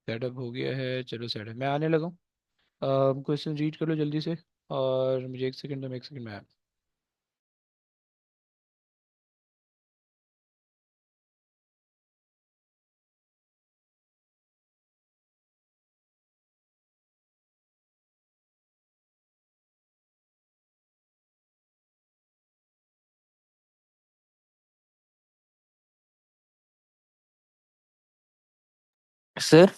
Setup हो गया है, चलो सेटअप मैं आने लगा हूँ। क्वेश्चन रीड कर लो जल्दी से। और मुझे एक सेकंड दो, मैं एक सेकंड में आया। सर।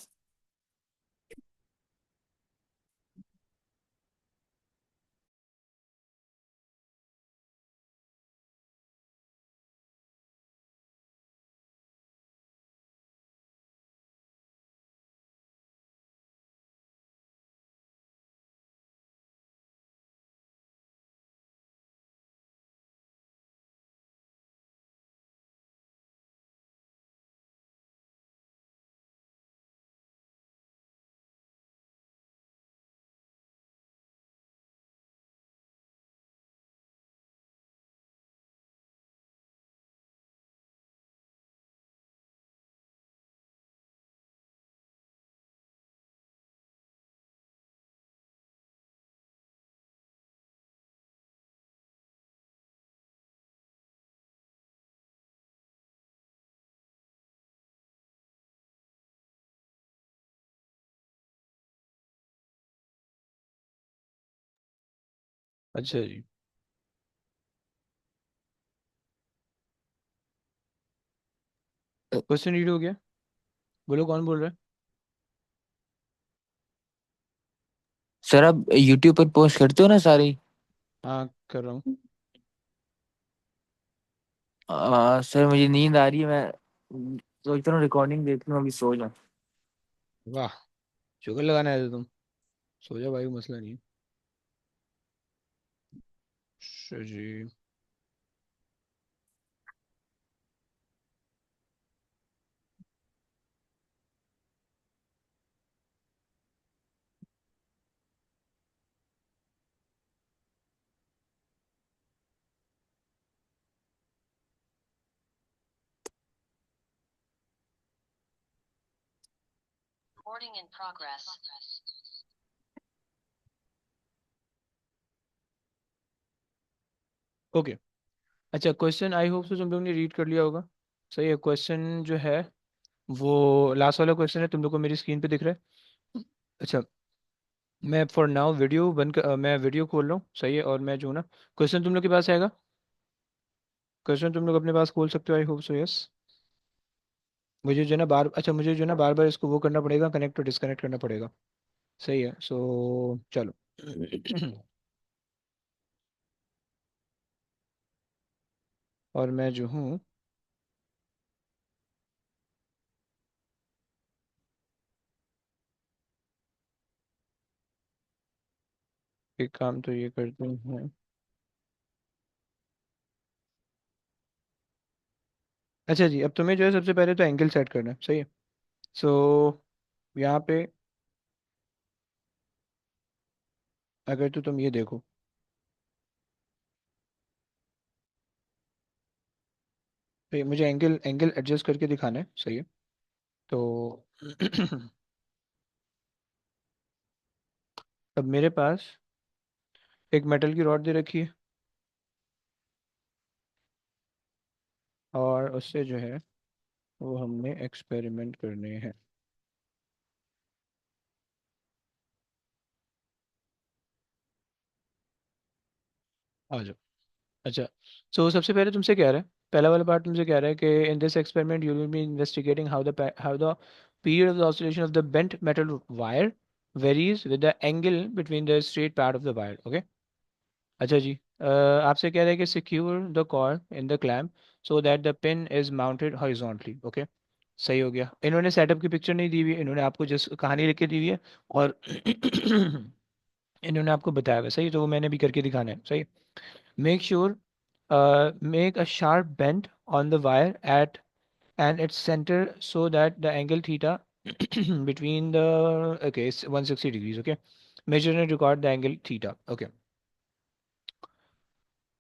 अच्छा जी। क्वेश्चन रीड हो गया। बोलो कौन बोल रहा है। सर आप यूट्यूब पर पोस्ट करते हो ना सारी। हाँ कर रहा हूँ। सर मुझे नींद आ रही है, मैं सोच रहा हूँ रिकॉर्डिंग देख लूँ अभी सो जाऊँ। वाह, शुगर लगाना है तो तुम सो जाओ भाई, कोई मसला नहीं है। अच्छा जी। Recording in progress. ओके। अच्छा, क्वेश्चन आई होप सो तुम लोग ने रीड कर लिया होगा। सही है। क्वेश्चन जो है वो लास्ट वाला क्वेश्चन है, तुम लोग को मेरी स्क्रीन पे दिख रहा है। अच्छा, मैं फॉर नाउ वीडियो मैं वीडियो खोल रहा हूँ। सही है। और मैं जो ना क्वेश्चन तुम लोग के पास आएगा। क्वेश्चन तुम लोग अपने पास खोल सकते हो, आई होप सो यस। मुझे जो है ना बार अच्छा मुझे जो है ना बार बार इसको वो करना पड़ेगा, कनेक्ट और डिस्कनेक्ट करना पड़ेगा। सही है। सो चलो। और मैं जो हूँ, एक काम तो ये करते हैं। अच्छा जी, अब तुम्हें जो है सबसे पहले तो एंगल सेट करना है। सही है। सो यहाँ पे अगर तो तुम ये देखो, तो ये मुझे एंगल एंगल एडजस्ट करके दिखाना है। सही है। तो अब मेरे पास एक मेटल की रॉड दे रखी है, और उससे जो है वो हमने एक्सपेरिमेंट करने हैं। आ जाओ। अच्छा, सो सबसे पहले तुमसे कह रहा है, पहला वाला पार्ट तुमसे कह रहा है कि in this experiment you will be investigating how the period of the oscillation of the bent metal wire varies with the angle between the straight part of the wire. Okay. अच्छा जी। आपसे कह रहा है कि secure the cord in the clamp so that the pin is mounted horizontally. Okay. सही हो गया। इन्होंने सेटअप की पिक्चर नहीं दी हुई है, इन्होंने आपको जस्ट कहानी लिख के दी हुई है। और इन्होंने आपको बताया हुआ है। सही है, तो वो मैंने भी करके दिखाना है। सही। Make sure make a sharp bend on the wire at and its center so that the angle theta between the okay it's 160 degrees. Okay, measure and record the angle theta. Okay,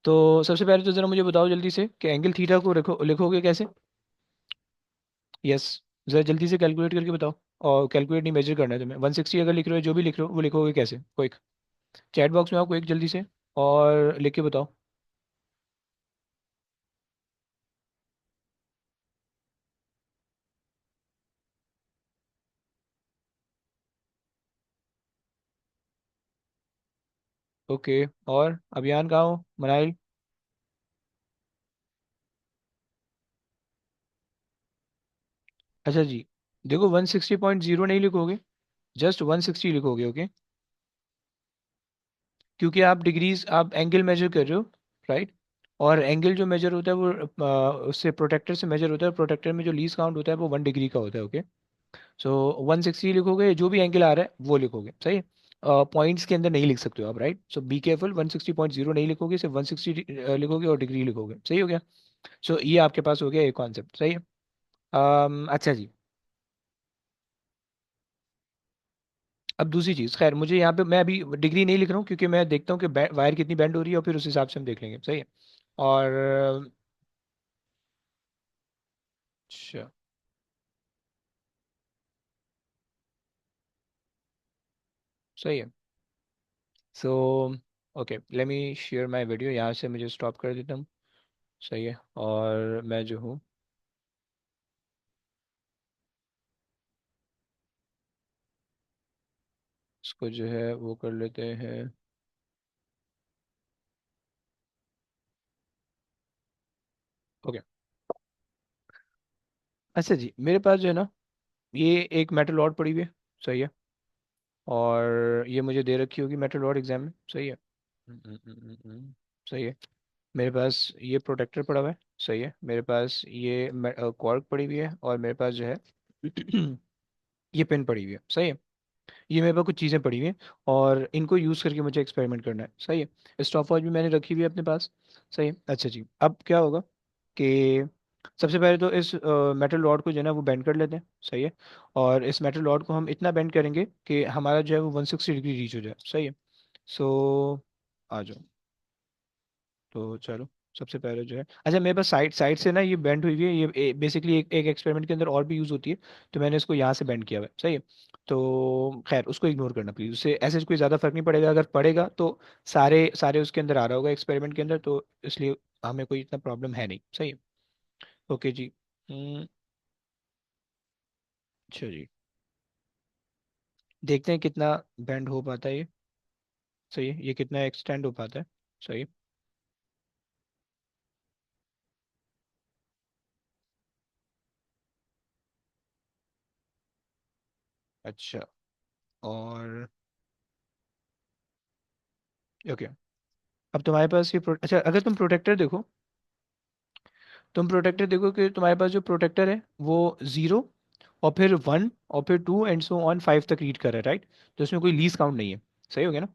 तो सबसे पहले तो जरा मुझे बताओ जल्दी से कि एंगल थीटा को लिखोगे कैसे। यस, जरा जल्दी से कैलकुलेट करके बताओ। और कैलकुलेट नहीं मेजर करना है तुम्हें। 160 अगर लिख रहे हो, जो भी लिख रहे हो वो लिखोगे कैसे? क्विक चैट बॉक्स में आओ क्विक जल्दी से, और लिख के बताओ। ओके, और अभियान कहाँ हो, मनाइल? अच्छा जी, देखो 160.0 नहीं लिखोगे, जस्ट 160 लिखोगे, ओके? क्योंकि आप डिग्रीज, आप एंगल मेजर कर रहे हो, राइट? और एंगल जो मेजर होता है वो उससे प्रोटेक्टर से मेजर होता है, प्रोटेक्टर में जो लीस्ट काउंट होता है वो 1 डिग्री का होता है, ओके? सो 160 लिखोगे, जो भी एंगल आ रहा है वो लिखोगे, सही है? पॉइंट्स के अंदर नहीं लिख सकते हो आप, राइट? सो बी केयरफुल, 160.0 नहीं लिखोगे, सिर्फ 160 लिखोगे और डिग्री लिखोगे, सही हो गया? सो ये आपके पास हो गया एक कॉन्सेप्ट, सही है? अच्छा जी, अब दूसरी चीज़, खैर मुझे यहाँ पे, मैं अभी डिग्री नहीं लिख रहा हूँ क्योंकि मैं देखता हूँ कि वायर कितनी बेंड हो रही है और फिर उस हिसाब से हम देख लेंगे, सही है? और अच्छा, सही है। So okay, let me share my video, यहाँ से मुझे स्टॉप कर देता हूँ, सही है? और मैं जो हूँ इसको जो है वो कर लेते हैं। ओके, अच्छा जी, मेरे पास जो है ना, ये एक मेटल रॉड पड़ी हुई है, सही है? और ये मुझे दे रखी होगी मेटल रॉड एग्जाम में, सही है? सही है। मेरे पास ये प्रोटेक्टर पड़ा हुआ है, सही है? मेरे पास ये कॉर्क पड़ी हुई है, और मेरे पास जो है ये पिन पड़ी हुई है, सही है? ये मेरे पास कुछ चीज़ें पड़ी हुई हैं, और इनको यूज़ करके मुझे एक्सपेरिमेंट करना है, सही है? स्टॉप वॉच भी मैंने रखी हुई है अपने पास, सही है? अच्छा जी, अब क्या होगा कि सबसे पहले तो इस मेटल रॉड को जो है ना वो बेंड कर लेते हैं, सही है? और इस मेटल रॉड को हम इतना बेंड करेंगे कि हमारा जो है वो 160 डिग्री रीच हो जाए, सही है? सो आ जाओ, तो चलो, सबसे पहले जो है, अच्छा मेरे पास साइड साइड से ना ये बेंड हुई हुई है, ये बेसिकली एक एक्सपेरिमेंट के अंदर और भी यूज़ होती है, तो मैंने इसको यहाँ से बेंड किया हुआ है, सही है? तो खैर उसको इग्नोर करना प्लीज़, उससे ऐसे कोई ज़्यादा फर्क नहीं पड़ेगा, अगर पड़ेगा तो सारे सारे उसके अंदर आ रहा होगा एक्सपेरिमेंट के अंदर, तो इसलिए हमें कोई इतना प्रॉब्लम है नहीं, सही है? ओके जी। अच्छा जी, देखते हैं कितना बेंड हो पाता है ये, सही है? ये कितना एक्सटेंड हो पाता है, सही है? अच्छा, और ओके, अब तुम्हारे पास ये अच्छा, अगर तुम प्रोटेक्टर देखो, तुम प्रोटेक्टर देखो कि तुम्हारे पास जो प्रोटेक्टर है वो 0, और फिर 1, और फिर 2 एंड सो ऑन 5 तक रीड कर रहा है, राइट? तो इसमें कोई लीज काउंट नहीं है, सही हो गया ना?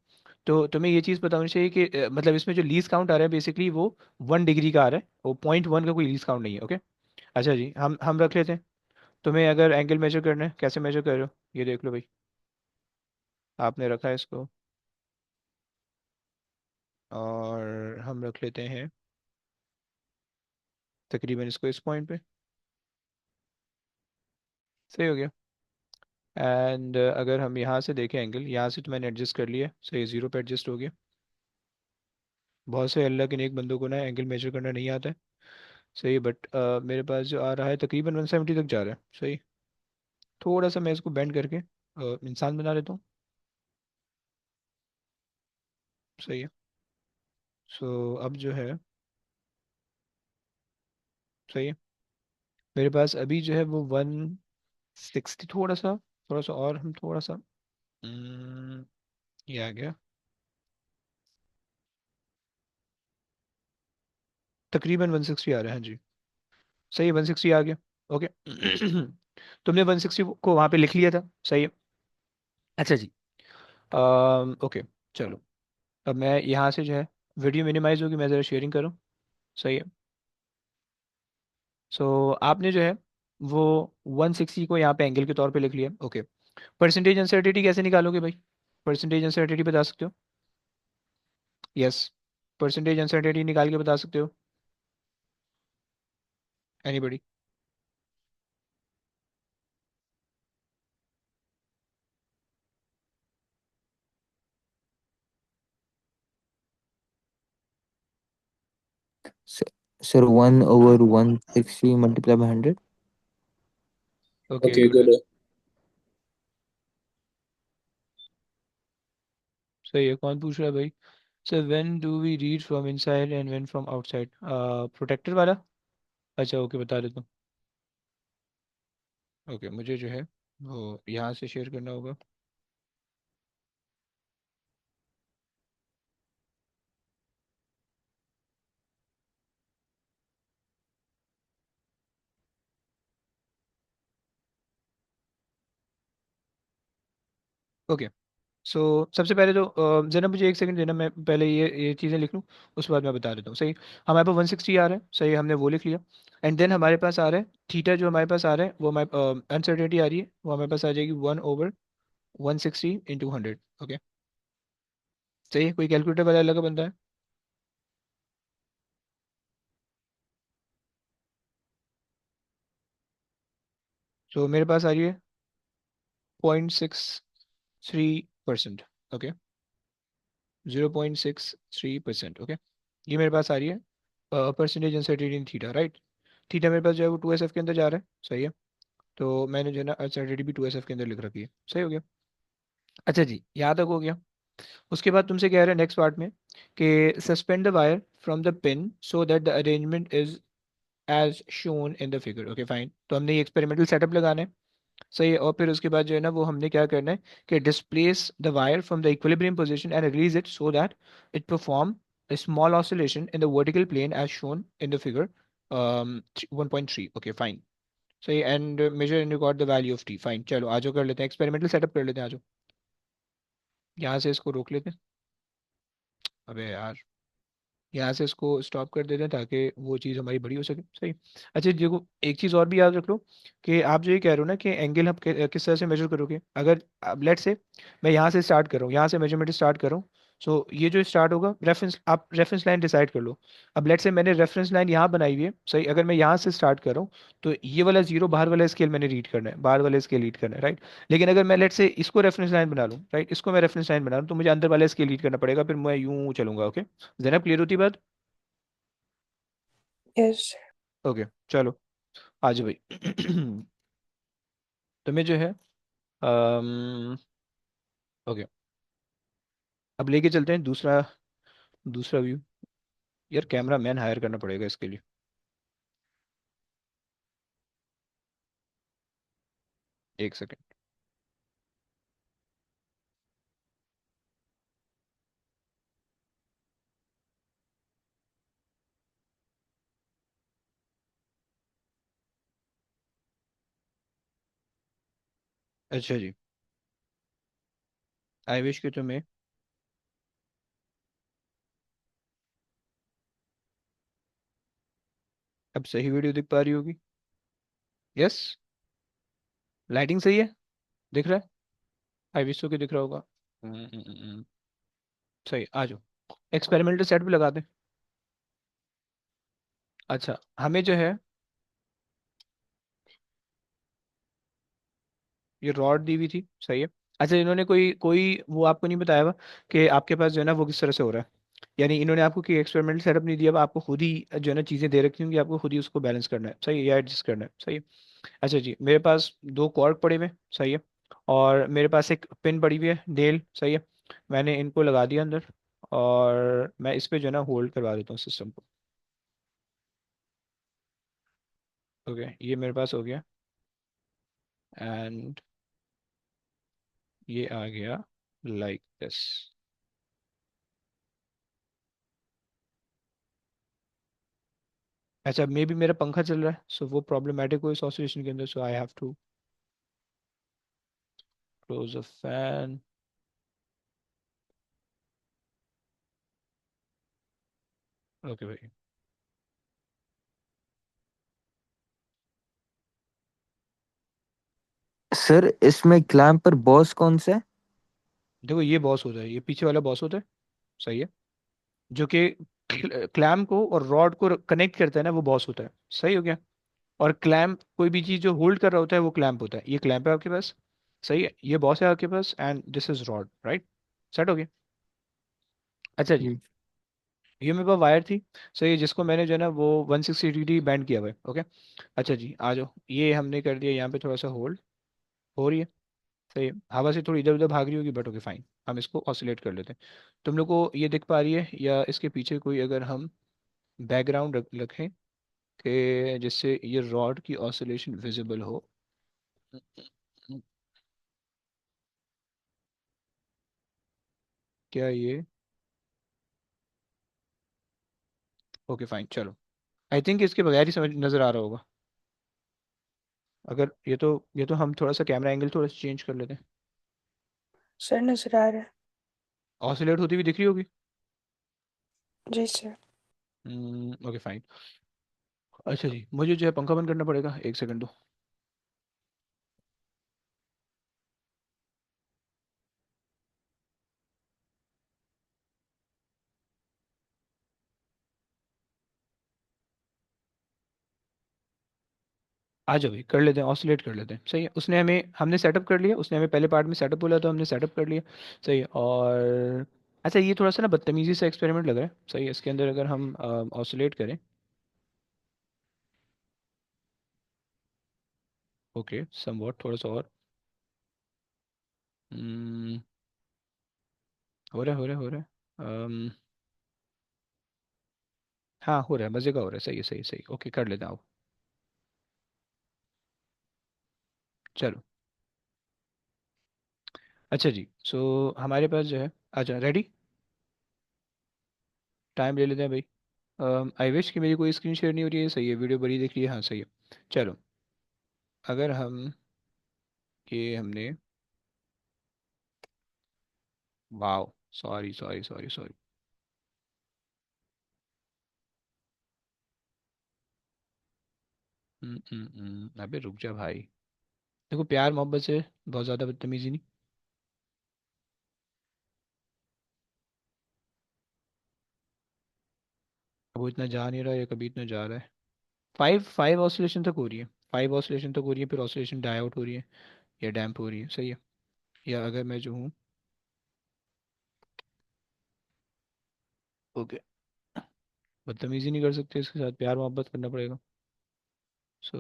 तो तुम्हें ये चीज़ पता होनी चाहिए कि मतलब इसमें जो लीज काउंट आ रहा है बेसिकली वो 1 डिग्री का आ रहा है, वो 0.1 का कोई लीज काउंट नहीं है, ओके? अच्छा जी, हम रख लेते हैं। तुम्हें अगर एंगल मेजर करना है, कैसे मेजर कर रहे हो ये देख लो भाई, आपने रखा है इसको, और हम रख लेते हैं तकरीबन इसको इस पॉइंट पे, सही हो गया? एंड अगर हम यहाँ से देखें एंगल, यहाँ से तो मैंने एडजस्ट कर लिया, सही, 0 पे एडजस्ट हो गया। बहुत से अल्लाह के नेक बंदों को ना एंगल मेजर करना नहीं आता है, सही, बट मेरे पास जो आ रहा है तकरीबन 170 तक जा रहा है, सही। थोड़ा सा मैं इसको बेंड करके इंसान बना लेता हूँ, सही है? सो अब जो है, सही है? मेरे पास अभी जो है वो 160, थोड़ा सा और हम थोड़ा सा, हम्म, ये आ गया, तकरीबन 160 आ रहा है, हाँ जी, सही है, 160 आ गया, ओके। तुमने 160 को वहाँ पे लिख लिया था, सही है? अच्छा जी, ओके, चलो, अब मैं यहाँ से जो है, वीडियो मिनिमाइज होगी, मैं ज़रा शेयरिंग करूँ, सही है? सो आपने जो है वो 160 को यहाँ पे एंगल के तौर पे लिख लिया, ओके? परसेंटेज अनसर्टिटी कैसे निकालोगे भाई? परसेंटेज अनसर्टिटी बता सकते हो? यस, परसेंटेज अनसर्टिटी निकाल के बता सकते हो? Anybody? Sir 1/160 multiplied by 100. Okay Okay, good है, good. सही है। कौन पूछ रहा है भाई? Sir when do we read from inside and when from outside? Protractor वाला? अच्छा ओके, बता देता हूँ। ओके, मुझे जो है वो यहाँ से शेयर करना होगा। ओके, सो सबसे पहले तो जरा मुझे एक सेकंड देना, मैं पहले ये चीज़ें लिख लूँ, उसके बाद मैं बता देता हूँ। सही, हमारे पास 160 आ रहा है, सही, हमने वो लिख लिया। एंड देन हमारे पास आ रहा है थीटा, जो हमारे पास आ रहा है वो हमारे अनसर्टेनिटी आ रही है, वो हमारे पास आ जाएगी 1/160 × 100। ओके, सही है। कोई कैलकुलेटर वाला लगा बंदा है? तो मेरे पास आ रही है 0.63%। ओके, 0.63%। ओके, ये मेरे पास आ रही है परसेंटेज अनसर्टेनिटी इन थीटा, राइट। थीटा मेरे पास जो है वो 2SF के अंदर जा रहा है, सही है। तो मैंने जो है ना अनसर्टेनिटी भी 2SF के अंदर लिख रखी है, सही हो गया। अच्छा जी, यहाँ तक हो गया। उसके बाद तुमसे कह रहे हैं नेक्स्ट पार्ट में कि suspend the wire from the pin so that the arrangement is as shown in the figure. Okay fine, तो हमने ये एक्सपेरिमेंटल सेटअप लगाना है, सही है। और फिर उसके बाद जो है ना वो हमने क्या करना है कि displace the wire from the equilibrium position and release it so that it perform a small oscillation in the vertical plane as shown in the figure 1.3। okay fine, सही, and measure and record the value of T. Fine, चलो आजो कर लेते हैं, experimental setup कर लेते हैं, आजो यहाँ से इसको रोक लेते हैं। अबे यार, यहाँ से इसको स्टॉप कर देते हैं ताकि वो चीज़ हमारी बड़ी हो सके, सही। अच्छा देखो, एक चीज़ और भी याद रख लो कि आप जो ये कह रहे हो ना कि एंगल हम किस तरह से मेजर करोगे। अगर अब लेट से मैं यहाँ से स्टार्ट कर रहा हूँ, यहाँ से मेजरमेंट स्टार्ट कर रहा हूँ, सो ये जो स्टार्ट होगा रेफरेंस, आप रेफरेंस लाइन डिसाइड कर लो। अब लेट से मैंने रेफरेंस लाइन यहाँ बनाई हुई है, सही। अगर मैं यहाँ से स्टार्ट कर रहा हूँ तो ये वाला जीरो बाहर वाला स्केल मैंने रीड करना है, बाहर वाला स्केल रीड करना है, राइट। लेकिन अगर मैं लेट से इसको रेफरेंस लाइन बना लूँ, राइट, इसको मैं रेफरेंस लाइन बना लूँ, तो मुझे अंदर वाला स्केल रीड करना पड़ेगा, फिर मैं यूँ चलूंगा। ओके, जरा क्लियर होती बात? यस। ओके चलो, आज भाई तुम्हें जो है ओके, अब लेके चलते हैं दूसरा दूसरा व्यू। यार कैमरा मैन हायर करना पड़ेगा इसके लिए, एक सेकेंड। अच्छा जी, आई विश कि तुम्हें अब सही वीडियो दिख पा रही होगी। यस, लाइटिंग सही है, दिख रहा है। आई विश तो कि दिख रहा होगा। सही, आ जाओ, एक्सपेरिमेंटल सेट भी लगा दें। अच्छा, हमें जो है ये रॉड दी हुई थी, सही है। अच्छा, इन्होंने कोई कोई वो आपको नहीं बताया हुआ कि आपके पास जो है ना वो किस तरह से हो रहा है। यानी इन्होंने आपको कोई एक्सपेरिमेंटल सेटअप नहीं दिया हुआ, आपको खुद ही जो है ना चीज़ें दे रखी होंगी, आपको खुद ही उसको बैलेंस करना है, सही है, या एडजस्ट करना है, सही है। अच्छा जी, मेरे पास दो कॉर्ड पड़े हुए हैं, सही है। और मेरे पास एक पिन पड़ी हुई है नेल, सही है। मैंने इनको लगा दिया अंदर, और मैं इस पे जो है ना होल्ड करवा देता हूँ सिस्टम को। ओके, ये मेरे पास हो गया, एंड ये आ गया लाइक दिस। अच्छा, मे बी मेरा पंखा चल रहा है, सो वो प्रॉब्लमेटिक हो इस ऑसिलेशन के अंदर, so I have to close a fan. Okay भाई, सर इसमें क्लैंप पर बॉस कौन सा है? देखो ये बॉस होता है, ये पीछे वाला बॉस होता है, सही है। जो कि क्लैम को और रॉड को कनेक्ट करता है ना, वो बॉस होता है, सही हो गया। और क्लैम्प, कोई भी चीज जो होल्ड कर रहा होता है वो क्लैम्प होता है। ये क्लैम्प है आपके पास, सही है, ये बॉस है आपके पास, and this is rod, right. Set हो गया। अच्छा जी, जी। ये मेरे पास वायर थी, सही है, जिसको मैंने जो है ना वो 160 डिग्री बैंड किया हुआ है। ओके, अच्छा जी आ जाओ, ये हमने कर दिया यहाँ पे थोड़ा सा होल्ड, हो रही है, सही है, हवा से थोड़ी इधर उधर भाग रही होगी बट ओके फाइन, हम इसको ऑसिलेट कर लेते हैं। तुम लोग को ये दिख पा रही है या इसके पीछे कोई अगर हम बैकग्राउंड रखें कि जिससे ये रॉड की ऑसिलेशन विजिबल हो? क्या ये? ओके फाइन चलो, आई थिंक इसके बगैर ही समझ नज़र आ रहा होगा। अगर ये तो हम थोड़ा सा कैमरा एंगल थोड़ा सा चेंज कर लेते हैं। सर नजर आ रहा है। ऑसिलेट होती हुई दिख रही होगी। जी सर। Okay fine. अच्छा जी, मुझे जो है पंखा बंद करना पड़ेगा, एक सेकंड दो। आ जाओ भाई, कर लेते हैं, ऑसिलेट कर लेते हैं, सही है। उसने हमें, हमने सेटअप कर लिया, उसने हमें पहले पार्ट में सेटअप बोला तो हमने सेटअप कर लिया, सही है। और अच्छा, ये थोड़ा सा ना बदतमीजी से एक्सपेरिमेंट लग रहा है, सही है, इसके अंदर अगर हम ऑसिलेट करें। ओके समवॉट थोड़ा सा और। हम्म, हो रहा है हो रहा है हो रहा है। हाँ हो रहा है, मज़े का हो रहा है, सही है सही है सही है। ओके कर लेते हैं, आओ। चलो, अच्छा जी, सो हमारे पास जो है, अच्छा रेडी, टाइम ले लेते हैं भाई। आई विश कि मेरी कोई स्क्रीन शेयर नहीं हो रही है, सही है, वीडियो बड़ी दिख रही है, हाँ सही है। चलो, अगर हम, ये हमने, wow, sorry sorry sorry sorry. अबे रुक जा भाई, देखो प्यार मोहब्बत से, बहुत ज़्यादा बदतमीजी नहीं। अब वो इतना जा नहीं रहा है, कभी इतना जा रहा है। फाइव फाइव ऑसिलेशन तक हो रही है, 5 ऑसिलेशन तक हो रही है, फिर ऑसिलेशन डाई आउट हो रही है या डैम्प हो रही है, सही है। या अगर मैं जो हूँ, ओके, बदतमीजी नहीं कर सकते इसके साथ, प्यार मोहब्बत करना पड़ेगा। सो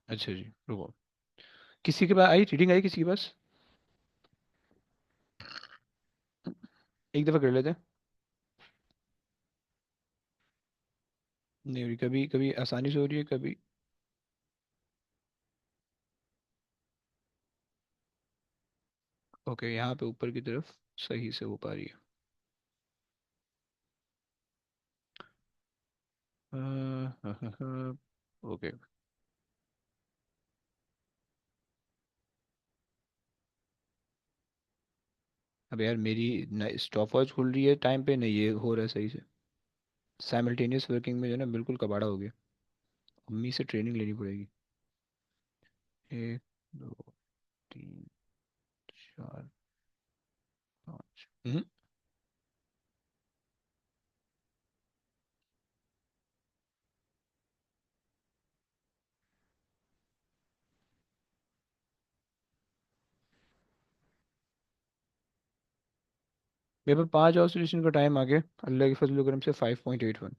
अच्छा जी, रुको, किसी के पास आई रीडिंग, आई किसी के पास? एक दफ़ा कर लेते हैं। नहीं हो रही, कभी कभी आसानी से हो रही है, कभी। ओके, यहाँ पे ऊपर की तरफ सही से हो पा रही है। ओके, अब यार मेरी न स्टॉप वॉच खुल रही है टाइम पे, नहीं ये हो रहा है सही से, साइमल्टेनियस वर्किंग में जो है ना बिल्कुल कबाड़ा हो गया। अम्मी से ट्रेनिंग लेनी पड़ेगी। 1 2 3 4 5। मेरे पास 5 ऑसिलेशन का टाइम आ गया, अल्लाह के फजल करम से 5.81।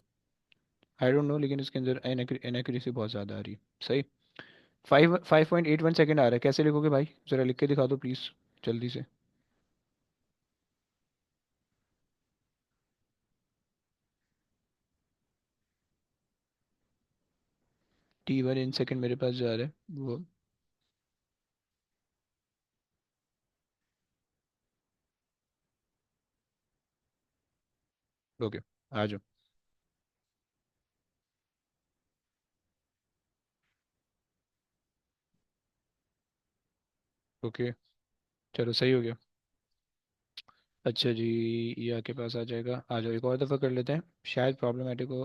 आई डोंट नो, लेकिन इसके अंदर इनएक्यूरेसी बहुत ज़्यादा आ रही है, सही। 5.81 सेकेंड आ रहा है, कैसे लिखोगे भाई, ज़रा लिख के दिखा दो प्लीज़, जल्दी से। T1 इन सेकेंड मेरे पास जा रहा है वो। ओके, आ जाओ। ओके, चलो सही हो गया। अच्छा जी, ये आपके पास आ जाएगा, आ जाओ, एक और दफ़ा कर लेते हैं, शायद प्रॉब्लमेटिक हो।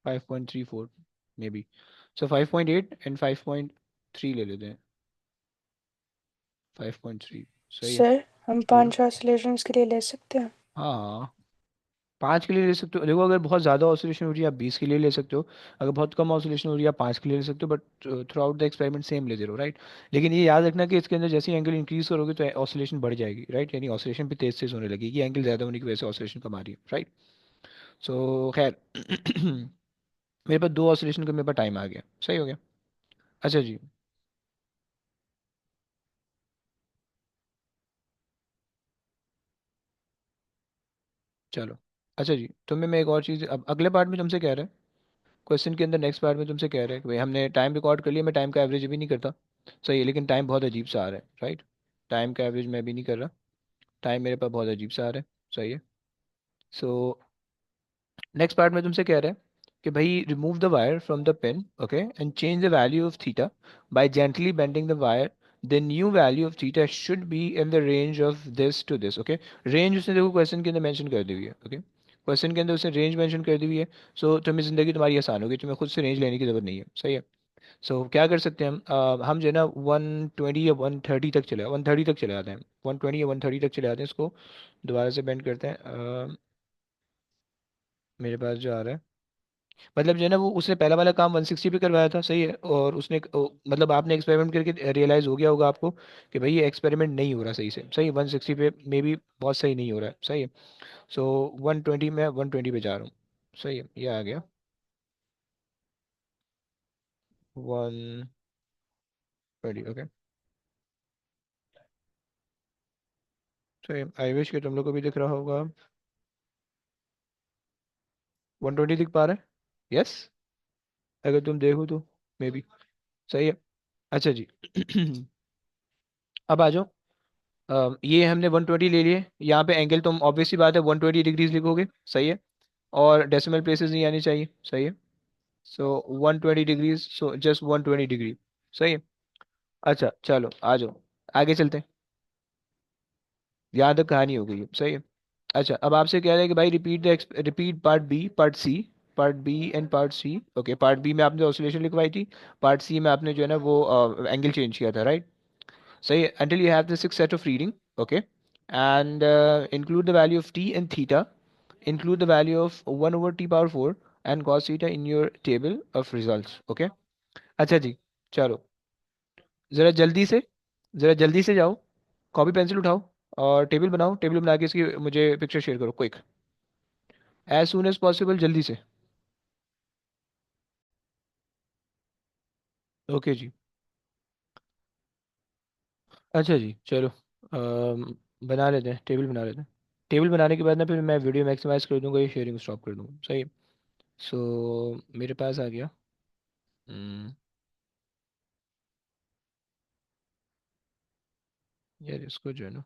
5.34 मे बी. सो 5.8 एंड 5.3 ले लेते हैं. 5.3 सही है. सर हम बोलो. 5 ऑसिलेशंस के लिए ले सकते हैं. हाँ, 5 के लिए ले सकते हो. देखो, अगर बहुत ज़्यादा ऑसिलेशन हो रही है आप 20 के लिए ले सकते हो. अगर बहुत कम ऑसिलेशन हो रही है आप 5 के लिए ले सकते हो. But through out the experiment same लेते रहो, राइट. लेकिन ये याद रखना कि इसके अंदर जैसे एंगल इंक्रीज करोगे तो ऑसिलेशन बढ़ जाएगी, राइट. यानी ऑसिलेशन भी तेज तेज होने लगेगी एंगल ज़्यादा होने की वजह से ऑसिलेशन कम आ रही है, राइट. सो खैर. मेरे पास 2 ऑसिलेशन का मेरे पास टाइम आ गया. सही हो गया. अच्छा जी. चलो. अच्छा जी, तुम्हें मैं एक और चीज़ अब अगले पार्ट में तुमसे कह रहा है. क्वेश्चन के अंदर नेक्स्ट पार्ट में तुमसे कह रहे हैं कि भाई हमने टाइम रिकॉर्ड कर लिया. मैं टाइम का एवरेज भी नहीं करता. सही है, लेकिन टाइम बहुत अजीब सा आ रहा है, राइट. टाइम का एवरेज मैं भी नहीं कर रहा. टाइम मेरे पास बहुत अजीब सा आ रहा है. सही है. सो नेक्स्ट पार्ट में तुमसे कह रहे हैं कि भाई remove the wire from the pin, okay, and change the value of theta by gently bending the wire. The new value of theta should be in the range of this to this, okay. Range उसने देखो question के अंदर mention कर दी हुई है, okay. Question के अंदर उसने रेंज मेंशन कर दी हुई है. सो तुम्हें ज़िंदगी तुम्हारी आसान होगी. तुम्हें खुद से रेंज लेने की ज़रूरत नहीं है. सही है. सो क्या कर सकते हैं हम. हम जो है ना 120 या 130 तक चले 130 तक चले जाते हैं. 120 या 130 तक चले जाते हैं. इसको दोबारा से बेंड करते हैं. मेरे पास जो आ रहा है, मतलब जो है ना वो उसने पहला वाला काम 160 पे करवाया था. सही है. और उसने मतलब आपने एक्सपेरिमेंट करके रियलाइज़ हो गया होगा आपको कि भाई ये एक्सपेरिमेंट नहीं हो रहा सही से. सही है. 160 पे मे भी बहुत सही नहीं हो रहा है. सही है. सो 120 में 120 पे जा रहा हूँ. सही है. ये आ गया 120, ओके. सही है. आई विश कि तुम लोग को भी दिख रहा होगा. 120 दिख पा रहा है. यस. अगर तुम देखो तो मे बी. सही है. अच्छा जी. अब आ जाओ. ये हमने 120 ले लिए. यहाँ पे एंगल तुम ऑब्वियसली बात है 120 डिग्रीज लिखोगे. सही है. और डेसिमल प्लेसेस नहीं आनी चाहिए. सही है. सो 120 डिग्रीज, सो जस्ट 120 डिग्री. सही है. अच्छा चलो आ जाओ. आगे चलते हैं. यहाँ तक कहानी हो गई है. सही है. अच्छा, अब आपसे कह रहे हैं कि भाई repeat part B, part C. Part B and part C, okay. Part B में आपने ऑसिलेशन लिखवाई थी. पार्ट सी में आपने जो है ना वो एंगल चेंज किया था, राइट. सही है. until you have the sixth set of reading, okay, and include the value of t and theta, include the value of 1 over t power 4 and cos theta in your table of results, okay. अच्छा जी. चलो. ज़रा जल्दी से, ज़रा जल्दी से जाओ. कॉपी पेंसिल उठाओ और टेबल बनाओ. टेबल बना के इसकी मुझे पिक्चर शेयर करो quick. As soon as possible, जल्दी से. ओके जी. अच्छा जी चलो. बना लेते हैं. टेबल बना लेते हैं. टेबल बनाने के बाद ना फिर मैं वीडियो मैक्सिमाइज कर दूंगा, ये शेयरिंग स्टॉप कर दूंगा. सही है. सो मेरे पास आ गया. हम्म, यार इसको जो है ना.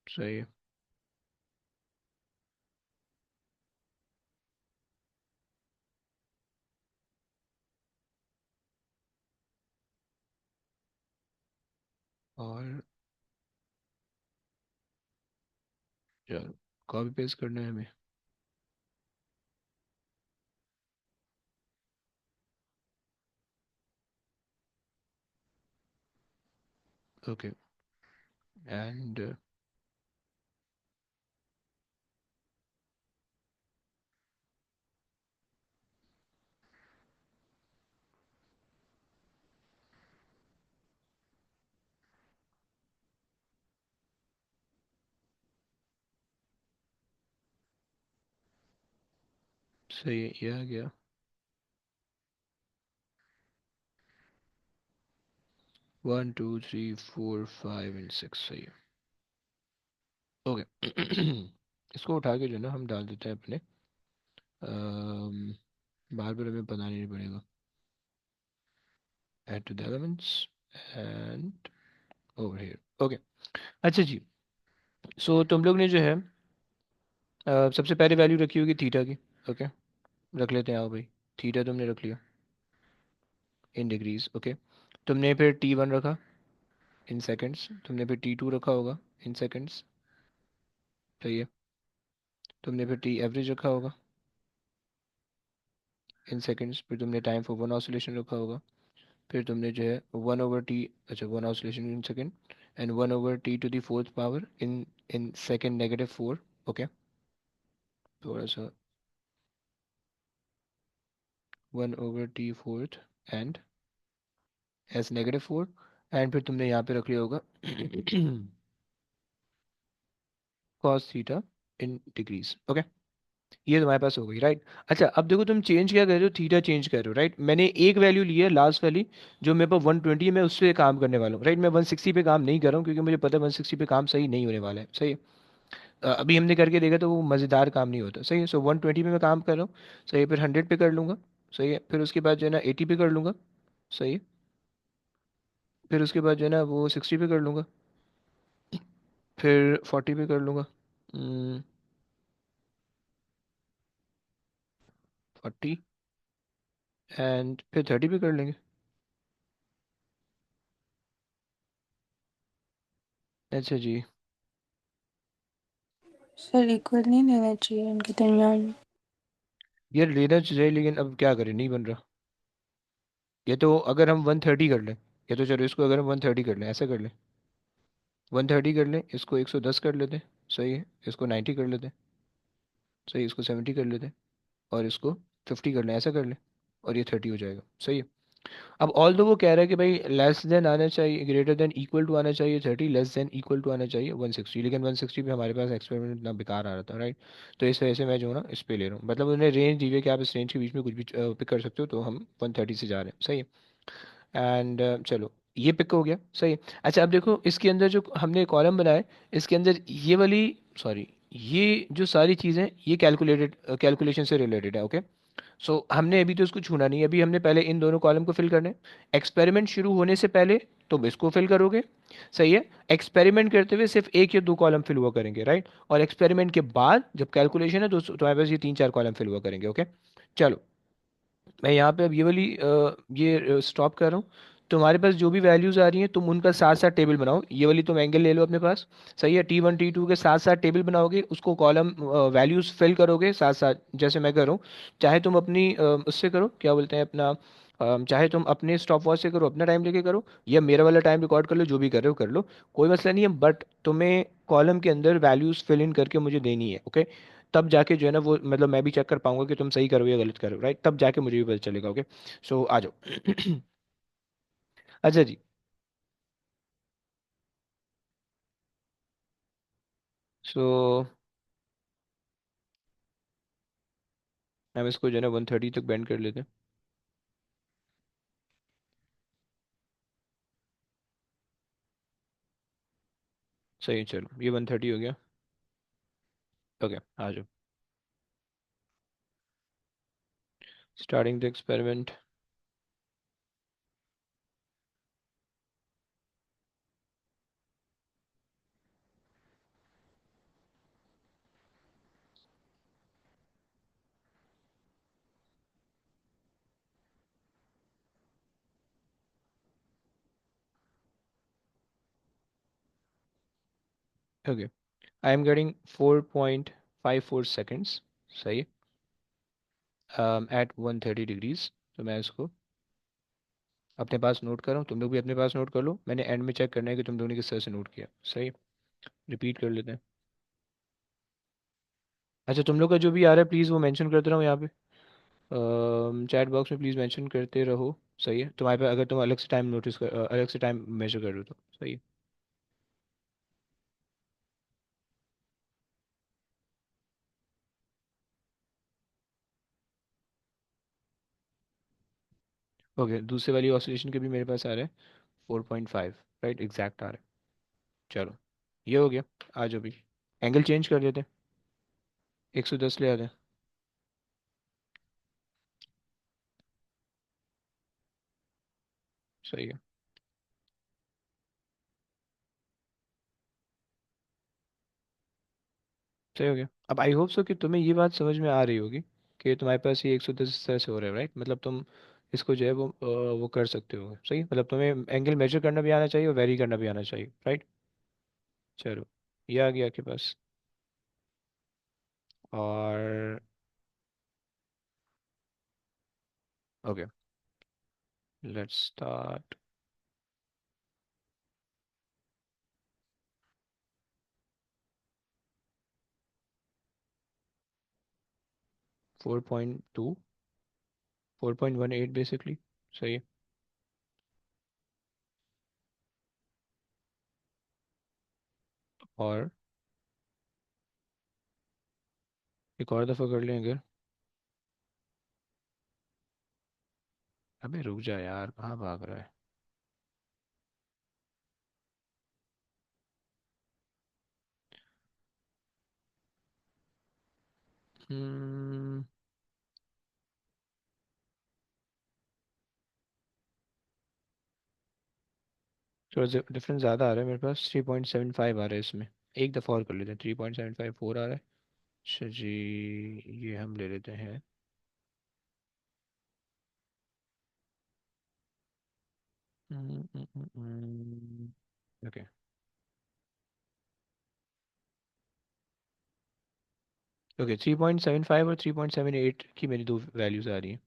सही है. और चलो कॉपी पेस्ट करना है हमें. ओके. एंड सही है. ये आ गया 1 2 3 4 5 एंड 6. सही है. ओके. इसको उठा के जो है ना हम डाल देते हैं अपने. बार बार हमें बनाना नहीं पड़ेगा. Add to the elements and over here. Okay. अच्छा जी. सो तुम लोग ने जो है सबसे पहले वैल्यू रखी होगी थीटा की. ओके. रख लेते हैं. आओ भाई. थीटा तुमने रख लिया इन डिग्रीज, ओके. तुमने फिर T1 रखा इन सेकंड्स. तुमने फिर T2 रखा होगा इन सेकंड्स. सही है। तुमने फिर टी एवरेज रखा होगा इन सेकंड्स, फिर तुमने टाइम फॉर वन ऑसिलेशन रखा होगा, फिर तुमने जो है वन ओवर टी, अच्छा one oscillation in second and one over t to the fourth power in in second negative four. Okay, थोड़ा सा one over t fourth and s negative four, and फिर तुमने यहाँ पे रख लिया होगा cos theta in degrees. Okay, ये तुम्हारे पास हो गई, राइट। अच्छा अब देखो तुम चेंज क्या कर रहे हो, थीटा चेंज कर रहे हो, राइट। मैंने एक वैल्यू ली है लास्ट वाली, जो मेरे पास 120 है, मैं उससे काम करने वाला हूँ, राइट। मैं 160 पे काम नहीं कर रहा हूँ क्योंकि मुझे पता है 160 पे काम सही नहीं होने वाला है, सही है। अभी हमने करके देखा तो वो मज़ेदार काम नहीं होता, सही है। सो 120 पे मैं काम कर रहा हूँ, सही है। फिर 100 पे कर लूँगा, सही है। फिर उसके बाद जो है ना 80 पे कर लूँगा, सही है। फिर उसके बाद जो है ना वो 60 पे कर लूँगा, फिर 40 पे कर लूँगा, 40, एंड फिर 30 पे कर लेंगे। अच्छा जी। सर इक्वल नहीं लेना चाहिए उनके दरमियान में। यार लेना चाहिए लेकिन अब क्या करें, नहीं बन रहा। ये तो अगर हम 130 कर लें, ये तो चलो इसको अगर हम 130 कर लें, ऐसा कर लें, 130 कर लें, इसको 110 कर लेते हैं, सही है। इसको 90 कर लेते हैं, सही है। इसको 70 कर लेते हैं, और इसको 50 कर लें, ऐसा कर लें, और ये 30 हो जाएगा, सही है। अब ऑल दो वो कह रहा है कि भाई लेस देन आना चाहिए, ग्रेटर देन इक्वल टू आना चाहिए 30, लेस देन इक्वल टू आना चाहिए 160, लेकिन 160 पे हमारे पास एक्सपेरिमेंट इतना बेकार आ रहा था, राइट। तो इस वजह से मैं जो है ना इस पे ले रहा हूँ, मतलब उन्हें रेंज दी हुई है कि आप इस रेंज के बीच में कुछ भी पिक कर सकते हो, तो हम 130 से जा रहे हैं, सही है। एंड चलो ये पिक हो गया, सही है। अच्छा अब देखो इसके अंदर जो हमने कॉलम बनाए, इसके अंदर ये वाली, सॉरी, ये जो सारी चीज़ें ये कैलकुलेशन से रिलेटेड है, ओके। सो हमने अभी तो इसको छूना नहीं है, अभी हमने पहले इन दोनों कॉलम को फिल करना है। एक्सपेरिमेंट शुरू होने से पहले तुम इसको फिल करोगे, सही है। एक्सपेरिमेंट करते हुए सिर्फ एक या दो कॉलम फिल हुआ करेंगे, राइट। और एक्सपेरिमेंट के बाद जब कैलकुलेशन है तो तुम्हारे पास ये तीन चार कॉलम फिल हुआ करेंगे, ओके। चलो मैं यहाँ पे अब ये वाली ये स्टॉप कर रहा हूँ। तुम्हारे पास जो भी वैल्यूज आ रही हैं तुम उनका साथ साथ टेबल बनाओ, ये वाली तुम एंगल ले लो अपने पास, सही है। T1 T2 के साथ साथ टेबल बनाओगे, उसको कॉलम वैल्यूज फिल करोगे साथ साथ, जैसे मैं कर रहा हूँ। चाहे तुम अपनी उससे करो, क्या बोलते हैं अपना, चाहे तुम अपने स्टॉप वॉच से करो, अपना टाइम लेके करो, या मेरा वाला टाइम रिकॉर्ड कर लो, जो भी कर रहे हो कर लो, कोई मसला नहीं है। बट तुम्हें कॉलम के अंदर वैल्यूज फिल इन करके मुझे देनी है, ओके। तब जाके जो है ना वो मतलब मैं भी चेक कर पाऊंगा कि तुम सही करो या गलत करो, राइट। तब जाके मुझे भी पता चलेगा, ओके। सो आ जाओ। अच्छा जी। सो हम इसको जो है ना 130 तक बेंड कर लेते हैं, सही है। चलो ये 130 हो गया, ओके आ जाओ। Starting the experiment. Okay, I am getting 4.54 seconds, सही है, एट 130 डिग्रीज। तो मैं इसको अपने पास नोट कर रहा हूँ, तुम लोग भी अपने पास नोट कर लो। मैंने एंड में चेक करना है कि तुम दोनों ने किस तरह से नोट किया, सही। रिपीट कर लेते हैं। अच्छा तुम लोग का जो भी आ रहा है प्लीज़ वो मेंशन करते रहो यहाँ पे, चैट बॉक्स में प्लीज़ मेंशन करते रहो, सही है। तुम्हारे पास अगर तुम अलग से टाइम नोटिस कर अलग से टाइम मेजर कर रहे हो तो सही है। ओके, दूसरे वाली ऑसिलेशन के भी मेरे पास आ रहा है 4.5, राइट, एग्जैक्ट आ रहा है। चलो ये हो गया, आ जाओ भी, एंगल चेंज कर लेते हैं, 110 ले आते हैं, सही है। सही हो गया। अब आई होप सो कि तुम्हें ये बात समझ में आ रही होगी कि तुम्हारे पास ये 110 इस तरह से हो रहा है, राइट। मतलब तुम इसको जो है वो कर सकते हो, सही। मतलब तुम्हें एंगल मेजर करना भी आना चाहिए और वेरी करना भी आना चाहिए, राइट। चलो ये आ गया आपके पास। और ओके, लेट्स स्टार्ट। 4.2, 4.18 बेसिकली। सही है। और एक और दफ़ा कर लें अगर। अबे रुक जा यार, कहाँ भाग रहा है। हम्म थोड़ा डिफरेंस ज़्यादा आ रहा है मेरे पास, 3.75 आ रहा है इसमें। एक दफ़ा और कर लेते हैं, 3.754 आ रहा है। अच्छा जी, ये हम ले लेते हैं। ओके ओके, 3.75 और 3.78 की मेरी दो वैल्यूज़ आ रही हैं।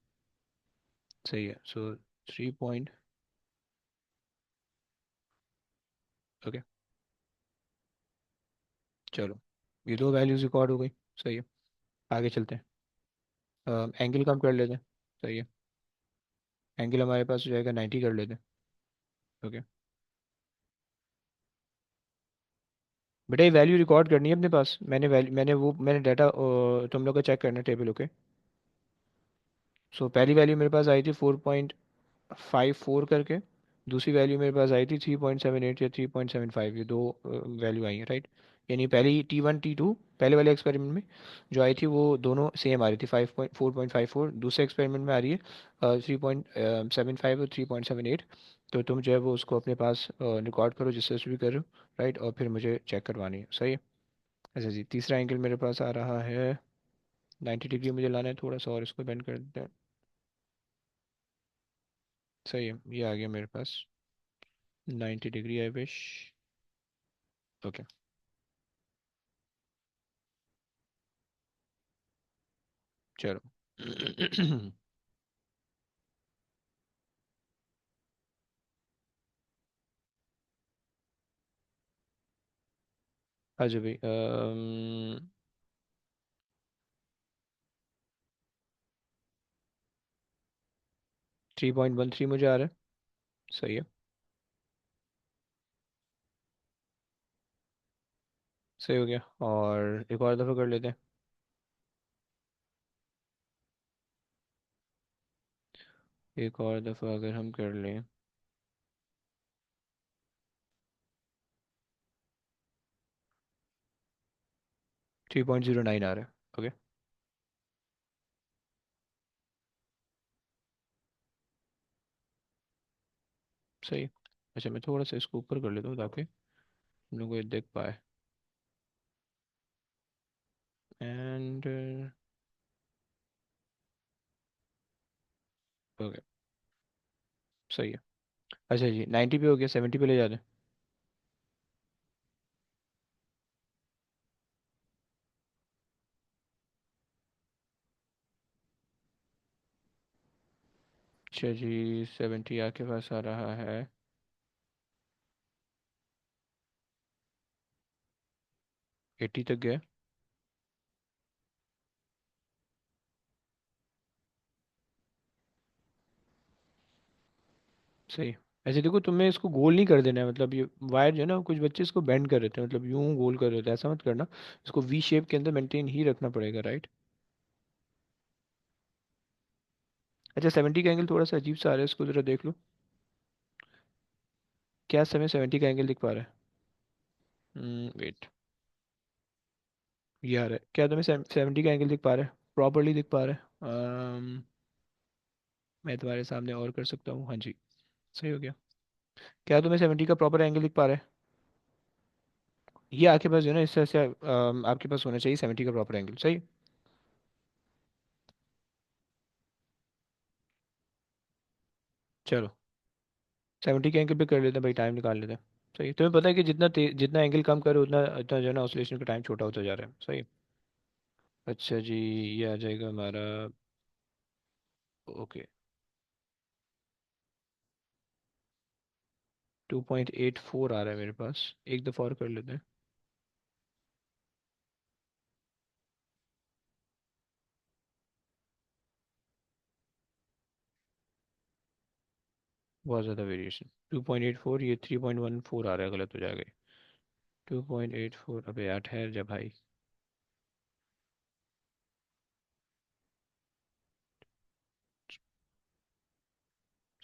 सही है। सो 3 पॉइंट। ओके, चलो ये दो वैल्यूज़ रिकॉर्ड हो गई। सही है, आगे चलते हैं। एंगल कम कर लेते हैं। सही है, एंगल हमारे पास हो जाएगा 90 कर लेते हैं। ओके बेटा, ये वैल्यू रिकॉर्ड करनी है अपने पास। मैंने वैल्यू मैंने डाटा तुम लोग का चेक करना टेबल। ओके, सो पहली वैल्यू मेरे पास आई थी 4.54 करके। दूसरी वैल्यू मेरे पास आई थी 3.78 या 3.75, ये दो वैल्यू आई हैं, राइट। यानी पहली T1 T2 पहले वाले एक्सपेरिमेंट में जो आई थी वो दोनों सेम आ रही थी, 4.54। दूसरे एक्सपेरिमेंट में आ रही है 3.75 और 3.78। तो तुम जो है वो उसको अपने पास रिकॉर्ड करो जिससे भी करो, राइट, और फिर मुझे चेक करवानी है। सही है। अच्छा जी, तीसरा एंगल मेरे पास आ रहा है 90 डिग्री मुझे लाना है, थोड़ा सा और इसको बेंड कर देते हैं। सही है, ये आ गया मेरे पास 90 डिग्री, आई विश। ओके चलो। अच्छा भाई, 3.13 मुझे आ रहा है। सही है, सही हो गया। और एक और दफ़ा कर लेते हैं। एक और दफ़ा अगर हम कर लें, 3.09 आ रहा है। ओके, सही है। अच्छा, मैं थोड़ा सा इसको ऊपर कर लेता हूँ ताकि हम लोग को ये देख पाए। एंड ओके, सही है। अच्छा जी, 90 पे हो गया, 70 पे ले जाते हैं। अच्छा जी, 70 आपके पास आ रहा है। 80 तक गया। सही। ऐसे देखो, तुम्हें इसको गोल नहीं कर देना है, मतलब ये वायर जो है ना, कुछ बच्चे इसको बेंड कर देते हैं, मतलब यूं गोल कर देते हैं, ऐसा मत करना। इसको वी शेप के अंदर मेंटेन ही रखना पड़ेगा, राइट। अच्छा, 70 का एंगल थोड़ा सा अजीब सा आ रहा है, इसको जरा देख लो। क्या समय 70 का एंगल दिख पा रहा है? वेट, ये आ रहा है। क्या तुम्हें 70 का एंगल दिख पा रहा है, प्रॉपरली दिख पा रहा है? मैं तुम्हारे सामने और कर सकता हूँ। हाँ जी, सही हो गया। क्या तुम्हें 70 का प्रॉपर एंगल दिख पा रहा है? ये आपके पास जो है ना, इस तरह से आपके पास होना चाहिए 70 का प्रॉपर एंगल। सही। चलो 70 के एंगल पे कर लेते हैं भाई, टाइम निकाल लेते हैं। सही। तुम्हें पता है कि जितना जितना एंगल कम करो उतना उतना जो है ना ऑसिलेशन का टाइम छोटा होता जा रहा है। सही। अच्छा जी, ये आ जाएगा हमारा। ओके, 2.84 आ रहा है मेरे पास। एक दफ़ा और कर लेते हैं। बहुत ज़्यादा वेरिएशन। 2.84, ये 3.14 आ रहा है, गलत हो जाएगा। 2.84, अबे यार ठहर जा भाई।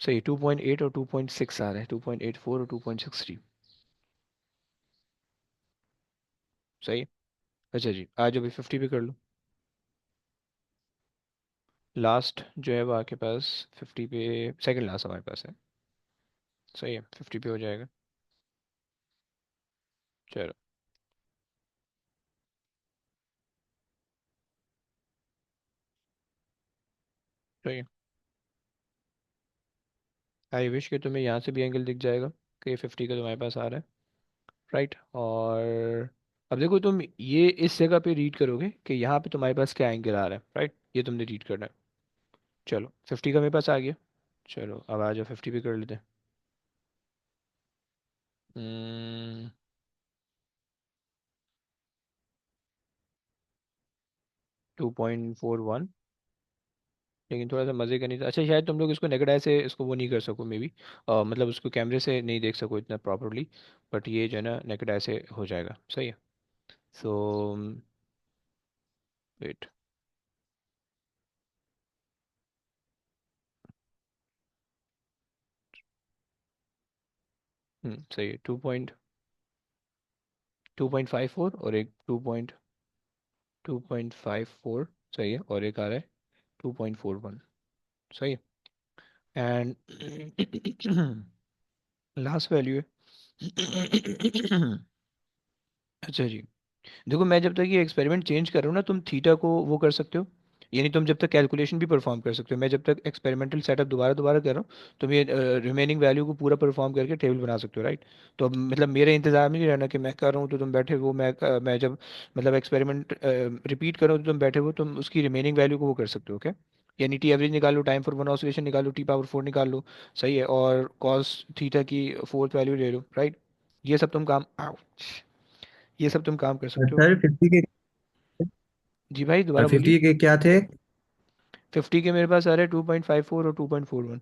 सही, 2.8 और 2.6 आ रहा है। 2.84 और 2.63। सही। अच्छा जी, आज अभी 50 पे कर लो। लास्ट जो है वो आपके पास 50 पे, सेकंड लास्ट हमारे पास है। सही है, 50 पे हो जाएगा। चलो। सही है। आई विश कि तुम्हें यहाँ से भी एंगल दिख जाएगा कि 50 का तुम्हारे पास आ रहा है। राइट। और अब देखो, तुम ये इस जगह पे रीड करोगे कि यहाँ पे तुम्हारे पास क्या एंगल आ रहा है। राइट, ये तुमने रीड करना है। चलो, 50 का मेरे पास आ गया। चलो अब आ जाओ, 50 पे कर लेते हैं। 2.41। लेकिन थोड़ा सा मज़े का नहीं था। अच्छा, शायद तुम लोग इसको नेकेड आई से इसको वो नहीं कर सको मे बी, मतलब उसको कैमरे से नहीं देख सको इतना प्रॉपरली। बट ये जो है ना, नेकेड आई से हो जाएगा। सही है। सो वेट। सही है। 2.54 और एक 2.54। सही है, और एक आ रहा है 2.41। सही है। एंड लास्ट वैल्यू है। अच्छा जी, देखो मैं जब तक ये एक्सपेरिमेंट चेंज कर रहा हूँ ना, तुम थीटा को वो कर सकते हो। यानी तुम जब तक कैलकुलेशन भी परफॉर्म कर सकते हो। मैं जब तक एक्सपेरिमेंटल सेटअप दोबारा दोबारा कर रहा हूँ, तुम ये रिमेनिंग वैल्यू को पूरा परफॉर्म करके टेबल बना सकते हो। राइट। तो अब मतलब मेरे इंतजार में नहीं रहना कि मैं कर रहा हूँ तो तुम बैठे हो, मैं जब मतलब एक्सपेरिमेंट रिपीट करो तो तुम बैठे हो, तुम उसकी रिमेनिंग वैल्यू को वो कर सकते हो। ओके। यानी टी एवरेज निकालो, टाइम फॉर वन ऑसिलेशन निकालो, T⁴ निकाल लो। सही है। और कॉस थीटा की फोर्थ वैल्यू ले लो। राइट। ये सब तुम काम ouch! ये सब तुम काम कर सकते हो। सर 50 के जी भाई, दोबारा बोलिए। 50 के क्या थे? 50 के मेरे पास आ रहे हैं 2.54 और 2.41।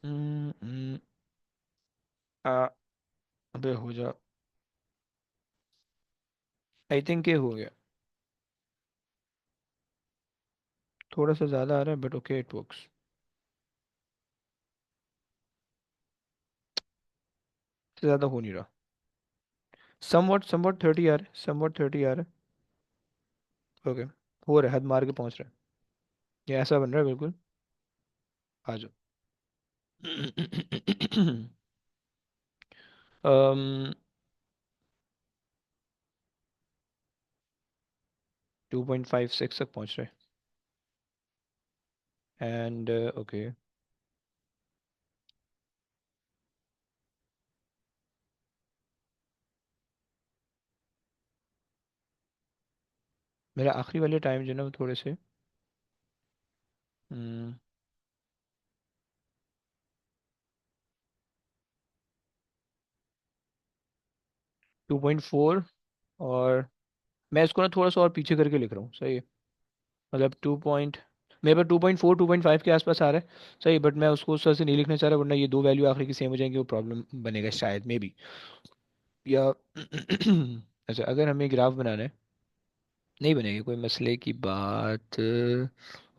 हम्म, हम्म, आ अबे हो जा। आई थिंक ये हो गया। थोड़ा सा ज़्यादा आ रहा है बट ओके, इट वर्क्स। ज़्यादा हो नहीं रहा। समवॉट समवॉट 30 आ रहा है, समवॉट 30 आ रहा है। ओके। हो रहा है, हद मार के पहुंच रहा है। ये ऐसा बन रहा है बिल्कुल। आ जाओ। um 2.56 तक पहुंच रहे हैं। And okay. मेरा आखिरी वाले टाइम जो है ना वो थोड़े से 2.4। और मैं इसको ना थोड़ा सा और पीछे करके लिख रहा हूँ। सही है। मतलब मेरे पास 2.4 2.5 के आसपास आ रहा है। सही, बट मैं उसको उस तरह से नहीं लिखना चाह रहा, वरना ये दो वैल्यू आखिरी की सेम हो जाएंगी, वो प्रॉब्लम बनेगा शायद मे बी। या अच्छा, अगर हमें ग्राफ बनाना है, नहीं बनेगी कोई मसले की बात।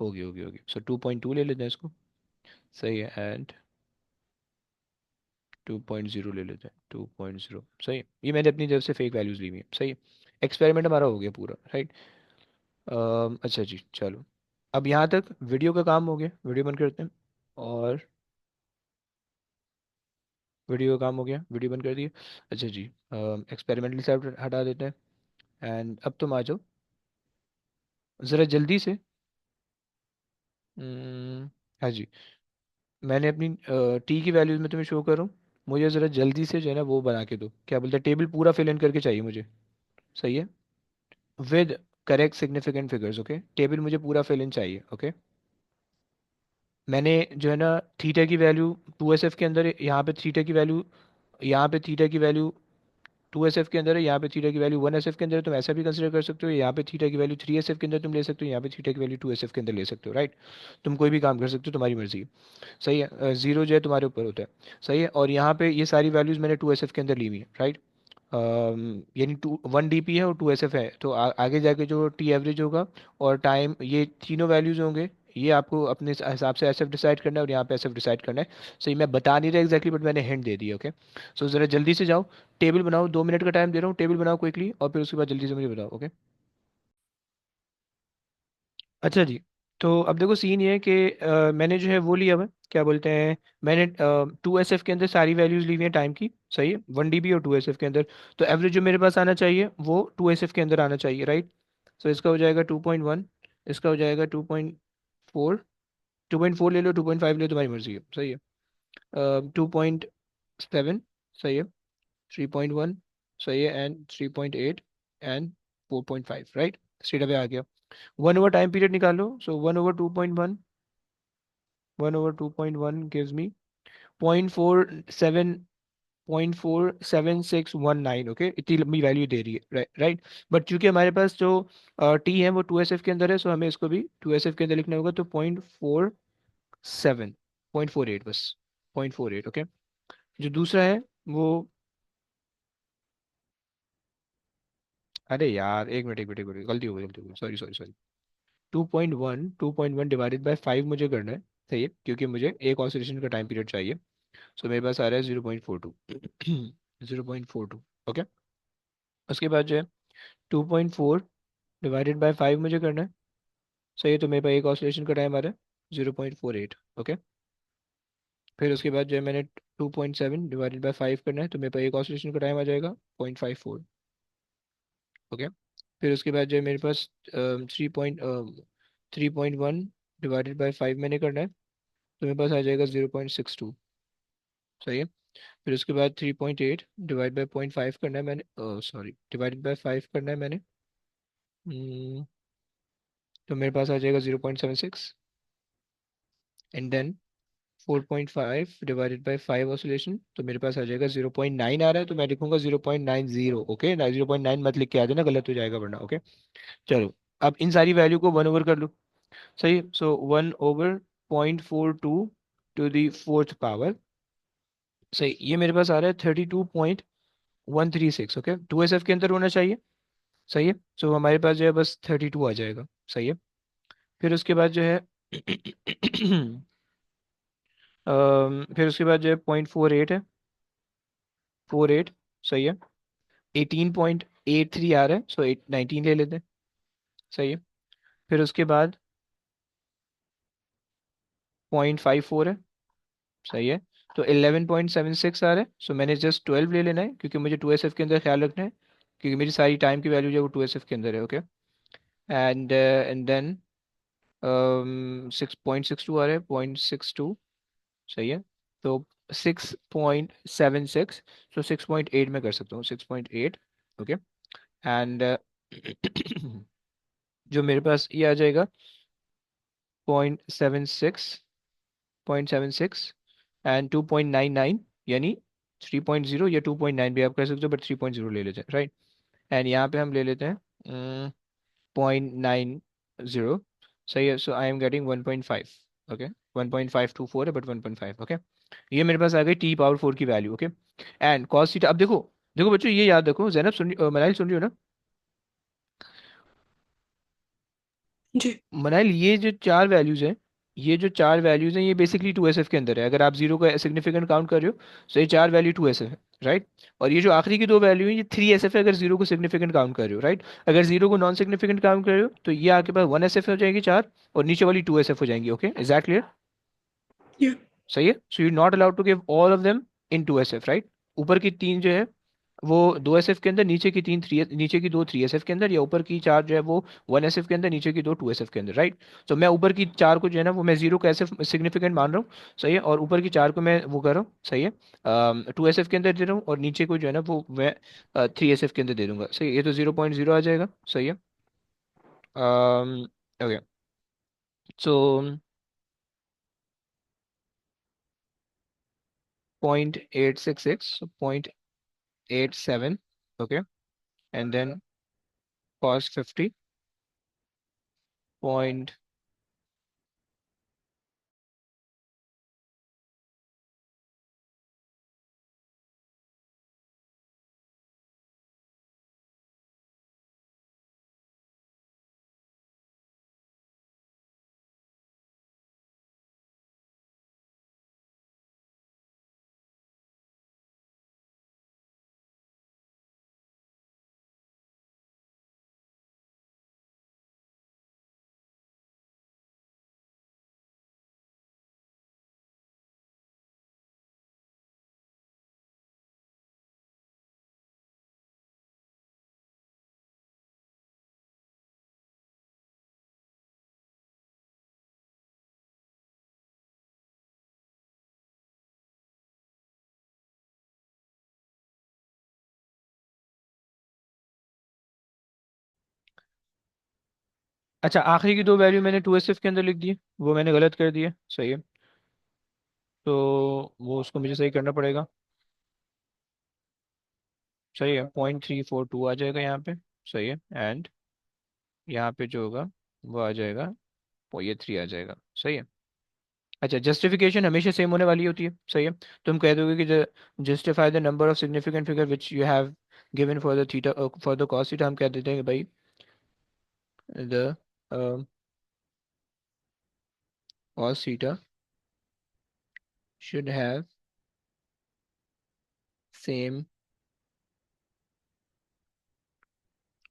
होगी होगी होगी। सो 2.2 ले लेते हैं इसको। सही है। एंड 2.0 ले लेते हैं। 2.0। सही है। ये मैंने अपनी तरफ से फेक वैल्यूज ली हुई है। सही है। एक्सपेरिमेंट हमारा हो गया पूरा। राइट। अच्छा जी, चलो। अब यहाँ तक वीडियो का काम हो गया, वीडियो बंद करते हैं। और वीडियो का काम हो गया, वीडियो बंद कर दिए। अच्छा जी, एक्सपेरिमेंटल सेट हटा देते हैं। एंड अब तुम आ जाओ ज़रा जल्दी से। हाँ जी, मैंने अपनी टी की वैल्यूज में तुम्हें शो करूँ। मुझे ज़रा जल्दी से जो है ना वो बना के दो, क्या बोलते हैं, टेबल पूरा फिल इन करके चाहिए मुझे। सही है, with correct significant figures. Okay, table मुझे पूरा फिल इन चाहिए। ओके, मैंने जो है ना थीटा की वैल्यू 2SF के अंदर है, यहाँ पे थीटा की वैल्यू, यहाँ पे थीटा की वैल्यू 2SF के अंदर है, यहाँ पे थीटा की वैल्यू 1SF के अंदर है, तुम ऐसा भी कंसिडर कर सकते हो। यहाँ पे थीटा की वैल्यू 3SF के अंदर तुम ले सकते हो, यहाँ पे थीटा की वैल्यू 2SF के अंदर ले सकते हो, राइट। तुम कोई भी काम कर सकते हो, तुम्हारी मर्जी है। सही है, जीरो जो है तुम्हारे ऊपर होता है। सही है, और यहाँ पे ये सारी वैल्यूज मैंने 2SF के अंदर ली हुई है, राइट। यानी 1 DP है और 2SF है, तो आगे जाके जो टी एवरेज होगा और टाइम, ये तीनों वैल्यूज होंगे, ये आपको अपने हिसाब से SF डिसाइड करना है और यहाँ पे SF डिसाइड करना है। सही, मैं बता नहीं रहा एग्जैक्टली, बट मैंने हिंट दे दी। ओके, सो ज़रा जल्दी से जाओ, टेबल बनाओ, 2 मिनट का टाइम दे रहा हूँ, टेबल बनाओ क्विकली, और फिर उसके बाद जल्दी से मुझे बताओ। ओके, अच्छा जी। तो अब देखो सीन ये है कि मैंने जो है वो लिया हुआ है, क्या बोलते हैं, मैंने 2SF के अंदर सारी वैल्यूज ली हुई हैं टाइम की। सही है, 1 DP और 2SF के अंदर, तो एवरेज जो मेरे पास आना चाहिए वो 2SF के अंदर आना चाहिए, राइट। सो इसका हो जाएगा 2.1, इसका हो जाएगा 2.4, 2.4 ले लो, 2.5 ले लो, तुम्हारी मर्जी है। सही है, 2.7, सही है, 3.1, सही है, and 3.8 and 4.5, right. Straight away आ गया। 1/, टाइम पीरियड निकालो, सो 1/2.1, 1/2.1 gives me 0.47, 0.47619। ओके, इतनी लंबी वैल्यू दे रही है, राइट। बट चूंकि हमारे पास जो टी है वो 2SF के अंदर है, सो हमें इसको भी 2SF के अंदर लिखना होगा, तो 0.47, 0.48 बस, 0.48। ओके, जो दूसरा है वो, अरे यार एक मिनट एक मिनट एक मिनट, गलती हो गई, sorry sorry sorry. 2.1 divided by 5 मुझे करना है। सही है, क्योंकि मुझे एक ऑसिलेशन का टाइम पीरियड चाहिए। सो मेरे पास आ रहा है 0.42, 0.42। ओके, उसके बाद जो है 2.4 डिवाइडेड बाय 5 मुझे करना है। सही है, तो मेरे पास एक ऑसिलेशन का टाइम आ रहा है 0.48। ओके, फिर उसके बाद जो है मैंने 2.7 डिवाइडेड बाय 5 करना है, तो मेरे पास एक ऑसिलेशन का टाइम आ जाएगा 0.54। ओके, फिर उसके बाद जो है मेरे पास 3.1 डिवाइडेड बाय 5 मैंने करना है, तो मेरे पास आ जाएगा 0.62। सही है, फिर उसके बाद 3.8 डिवाइड बाई 0.5 करना है मैंने, सॉरी, डिवाइडेड बाई 5 करना है मैंने। हम्म, तो मेरे पास आ जाएगा 0.76, and then 4.5 divided by 5 oscillation, तो मेरे पास आ जाएगा 0.9 आ रहा है, तो मैं लिखूंगा 0.90। ओके ना, 0.9 मत लिख के आ जाना, गलत हो जाएगा वरना। ओके, चलो, अब इन सारी वैल्यू को 1 ओवर कर लो। सही, सो 1/0.42 टू दी फोर्थ पावर। सही, ये मेरे पास आ रहा है 32.136। ओके, 2SF के अंदर होना चाहिए। सही है, सो हमारे पास जो है बस 32 आ जाएगा। सही है, फिर उसके बाद जो है फिर उसके बाद जो है 0.48 है, 48। सही है, 18.83 आ रहा है, सो 19 ले लेते हैं। सही है, फिर उसके बाद 0.54 है। सही है, तो 11.76 आ रहा है, सो मैंने जस्ट 12 ले लेना है, क्योंकि मुझे 2SF के अंदर ख्याल रखना है, क्योंकि मेरी सारी टाइम की वैल्यू जो है वो 2SF के अंदर है। ओके, एंड देन 6.62 आ रहा है, 0.62। सही है, तो 6.76, तो 6.8 में कर सकता हूँ, 6.8। ओके, एंड जो मेरे पास ये आ जाएगा 0.76, 0.76 एंड 2.99, यानी 3.0 या 2.9 भी आप कर सकते हो, बट 3.0 ले लेते हैं, राइट। एंड यहाँ पे हम ले लेते हैं 0.90। सही है, सो आई एम गेटिंग 1.5। ओके, 1.524 है, बट 1.5। ओके, ये मेरे पास आ गई T⁴ की value. Okay, and cos theta, अब देखो, देखो बच्चों, ये याद रखो, जैनब मनाइल सुन रही हो ना? जी। मनाइल, ये जो चार वैल्यूज हैं, ये जो चार वैल्यूज हैं, ये बेसिकली 2SF के अंदर है। अगर आप जीरो का सिग्निफिकेंट काउंट कर रहे हो, तो ये चार वैल्यू 2SF है, राइट। और ये जो आखिरी की दो वैल्यू है, ये 3SF है, अगर जीरो को सिग्निफिकेंट काउंट कर रहे हो, राइट। अगर जीरो को नॉन सिग्निफिकेंट काउंट कर रहे हो, तो ये आपके पास 1SF हो जाएगी चार, और नीचे वाली 2SF हो जाएंगी। Okay, is that clear? या सही है, so you not allowed to give all of them in 2SF, right. ऊपर की तीन जो है वो 2 SF के अंदर, नीचे की नीचे की 2 3SF के अंदर, या ऊपर की 4 जो है वो 1SF के अंदर, नीचे की 2 2SF के अंदर, राइट। तो मैं ऊपर की 4 को जो है ना वो मैं 0 को SF सिग्निफिकेंट मान रहा हूँ, सही है, और ऊपर की 4 को मैं वो कर रहा हूँ, सही है, 2SF के अंदर दे रहा हूँ, और नीचे को जो है ना वो मैं 3SF के अंदर दे दूंगा, सही है। ये तो 0.0 आ जाएगा, सही है। Okay, so 0.866, 0.87, okay, and then cos 50, point अच्छा, आखिरी की 2 वैल्यू मैंने 2SF के अंदर लिख दी, वो मैंने गलत कर दिया, सही है। तो वो उसको मुझे सही करना पड़ेगा, सही है। 0.342 आ जाएगा यहाँ पे, सही है, एंड यहाँ पे जो होगा वो आ जाएगा, वो ये 3 आ जाएगा, सही है। अच्छा, जस्टिफिकेशन हमेशा सेम होने वाली होती है, सही है। तुम कह दोगे कि justify the number of significant figure which you have given for the theta, for the cos theta, हम कह देते हैं कि भाई the cos theta should have same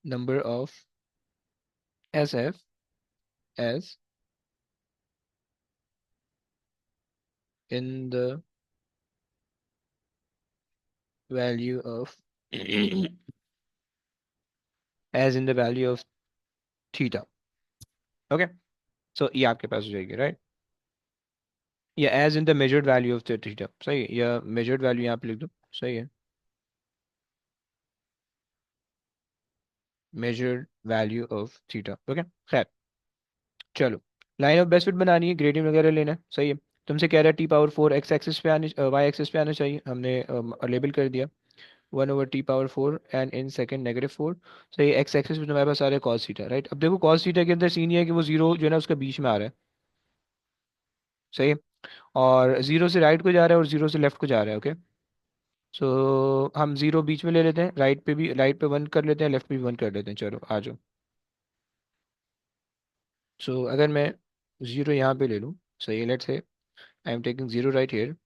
number of SF as in the value of as in the value of theta, okay. So ये आपके पास हो जाएगी, राइट, या as in the measured value of the theta, सही है, या measured value यहाँ पे लिख दो, सही है, measured value of theta, okay. खैर, चलो, लाइन ऑफ बेस्ट फिट बनानी है, ग्रेडियंट वगैरह लेना है, सही है। तुमसे कह रहा है T⁴ एक्स एक्सिस पे आने, वाई एक्सिस पे आना चाहिए, हमने लेबल कर दिया 1/T⁴ एंड इन सेकंड -4, सही। एक्स एक्सिस पे तुम्हारे पास आ रहा है कॉस थीटा, राइट। अब देखो कॉस थीटा के अंदर सीन ये है कि वो जीरो जो है ना उसका बीच में आ रहा है, सही है, और जीरो से राइट को जा रहा है और जीरो से लेफ्ट को जा रहा है, ओके। सो हम जीरो बीच में ले लेते हैं, राइट पे भी, राइट पे 1 कर लेते हैं, लेफ्ट पे भी 1 कर लेते हैं, चलो आ जाओ। सो अगर मैं जीरो यहाँ पे ले लूँ, सही है, let's say I am taking zero right here,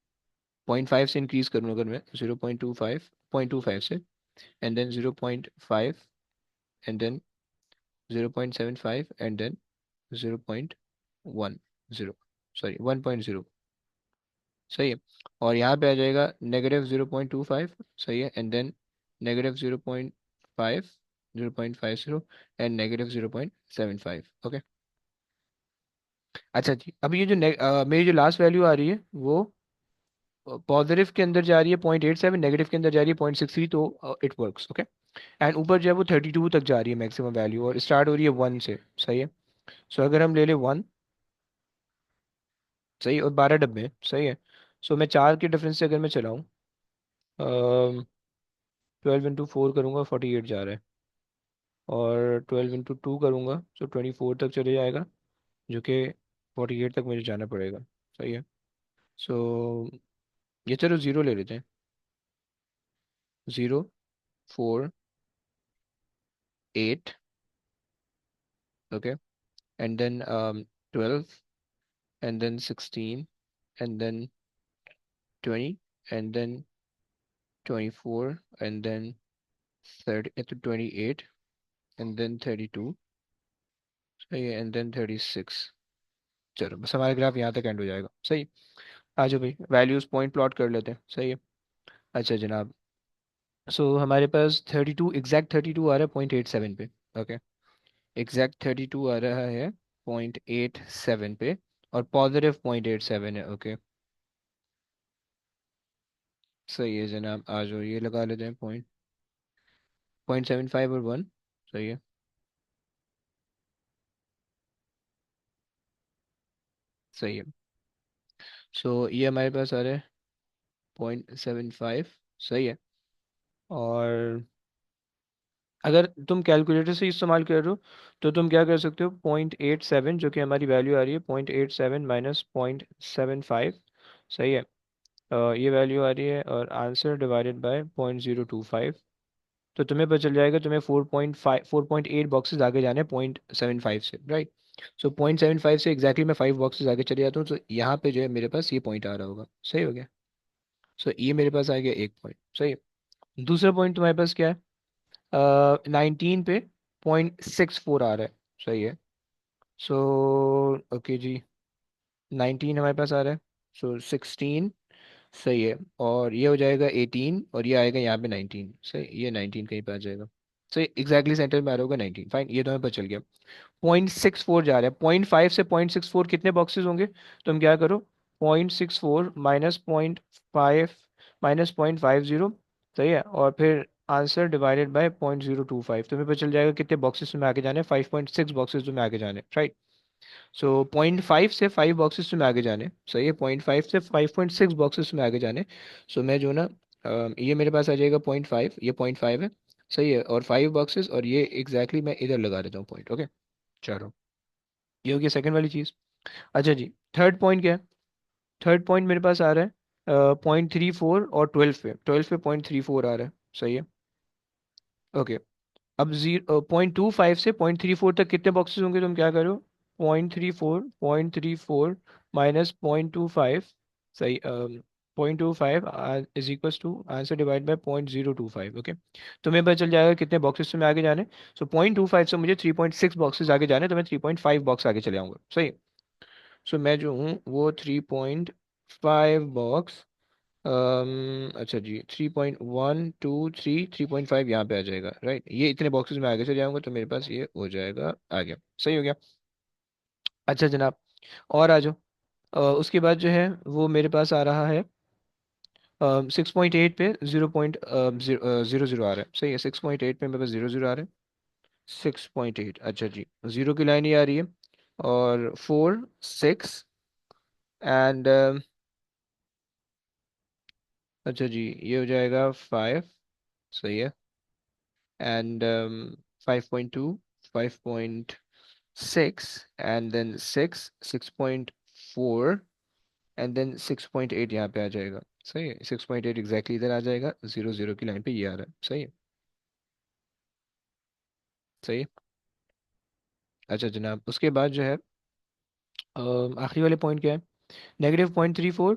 0.5 से इंक्रीज करूँ अगर मैं, 0.25, 0.25 से, and then 0.5, and then 0.75, and then 0.10, sorry 1.0, सही है। और यहाँ पे आ जाएगा -0.25, सही है, एंड देन -0.5, 0.50, एंड -0.75, ओके। अच्छा जी, अब ये जो मेरी जो लास्ट वैल्यू आ रही है वो पॉजिटिव के अंदर जा रही है 0.87, नेगेटिव के अंदर जा रही है 0.63, तो इट वर्क्स, ओके। एंड ऊपर जो है वो 32 तक जा रही है मैक्सिमम वैल्यू, और स्टार्ट हो रही है 1 से, सही है। सो अगर हम ले लें 1, सही, और 12 डब्बे हैं, सही है। सो मैं 4 के डिफरेंस से अगर मैं चलाऊँ, 12 × 4 करूँगा, 48 जा रहा है, और 12 × 2 करूँगा तो 24 तक चले जाएगा, जो कि 48 तक मुझे जाना पड़ेगा, सही है। सो ये चलो ज़ीरो ले लेते हैं, 0, 4, 8, okay, and then 12, and then 16, and then 20, and then 24, and then 30, तो 28, एंड देन 32, सही है, एंड देन 36। चलो बस हमारा ग्राफ यहाँ तक एंड हो जाएगा, सही। आ जाओ भाई, वैल्यूज पॉइंट प्लॉट कर लेते हैं, सही है। अच्छा जनाब, सो हमारे पास 32 एग्जैक्ट 32 आ रहा है 0.87 पे। ओके, एग्जैक्ट 32 आ रहा है 0.87 पे, और पॉजिटिव 0.87 है। ओके, सही है जनाब, आ जाओ, ये लगा लेते हैं पॉइंट, 0.75 और 1। सही है, सही है। सो ये हमारे पास आ रहा है 0.75। सही है। और अगर तुम कैलकुलेटर से इस्तेमाल कर रहे हो तो तुम क्या कर सकते हो, 0.87 जो कि हमारी वैल्यू आ रही है 0.87 माइनस 0.75। सही है। ये वैल्यू आ रही है, और आंसर डिवाइडेड बाय 0.025। तो तुम्हें पता चल जाएगा तुम्हें 4.8 बॉक्सेस आगे जाने हैं 0.75 से, राइट। सो 0.75 से एग्जैक्टली मैं 5 बॉक्सेस आगे चले जाता हूँ, तो यहाँ पे जो है मेरे पास ये पॉइंट आ रहा होगा। सही हो गया। सो ये मेरे पास आ गया एक पॉइंट। सही है। दूसरा पॉइंट तुम्हारे पास क्या है, 19 पे 0.64 आ रहा है। सही है। सो ओके जी, 19 हमारे पास आ रहा है, सो 16। सही है। और ये हो जाएगा 18, और ये आएगा यहाँ पे 19। सही, ये 19 कहीं पे आ जाएगा। सही, एग्जैक्टली सेंटर में आ रहा होगा 19। फाइन, ये तो हमें पता चल गया। 0.64 जा रहा है, 0.5 से 0.64 कितने बॉक्सेस होंगे, तो हम क्या करो, 0.64 माइनस 0.5 माइनस 0.50। सही है। और फिर आंसर डिवाइडेड बाय 0.025, तुम्हें पता चल जाएगा कितने बॉक्सेस में आगे जाने, 5.6 बॉक्सेस में आगे जाने, राइट। सो 0.5 से 5 बॉक्सेस में आगे जाने। सही है, 0.5 से 5.6 बॉक्सेस में आगे जाने। सो मैं जो ना, ये मेरे पास आ जाएगा 0.5, ये 0.5 है। सही है, और 5 बॉक्सेस, और ये एग्जैक्टली मैं इधर लगा देता हूँ पॉइंट। ओके, चलो, ये हो गया सेकंड वाली चीज़। अच्छा जी, थर्ड पॉइंट क्या है, थर्ड पॉइंट मेरे पास आ रहा है 0.34 और 12 पे 0.34 आ रहा है। सही है। ओके, अब 0.25 से 0.34 तक कितने बॉक्सेस होंगे, तुम क्या करो, 0.34 माइनस 0.25। सही, 0.25 is equal to answer divide by 0.025। Okay, तुम्हें पता चल जाएगा कितने बॉक्सेस में आगे जाने। सो 0.25 से मुझे 3.6 बॉक्सेस आगे जाने, तो मैं 3.5 बॉक्स आगे चले आऊँगा। सही। सो मैं जो हूँ वो 3.5 बॉक्स, अच्छा जी, 3.1 2 3 3.5 यहाँ पे आ जाएगा, राइट। ये इतने बॉक्सेस में आगे चले जाऊंगा तो मेरे पास ये हो जाएगा, आ गया। सही हो गया। अच्छा जनाब, और आ जाओ। उसके बाद जो है वो मेरे पास आ रहा है 6.8 पे 0.00 आ रहा है। सही है, 6.8 पे मेरे पास 0 0 आ रहा है। 6.8, अच्छा जी, जीरो की लाइन ही आ रही है, और 4 6 एंड, अच्छा जी, ये हो जाएगा 5। सही है। And 5.2, 5.6, and then 6 6.4, and then 6.8 यहाँ पे आ जाएगा। सही है, 6.8 एग्जैक्टली इधर आ जाएगा, 0 0 की लाइन पे ये आ रहा है। सही है, सही है। अच्छा जनाब, उसके बाद जो है आखिरी वाले पॉइंट क्या है, -0.34।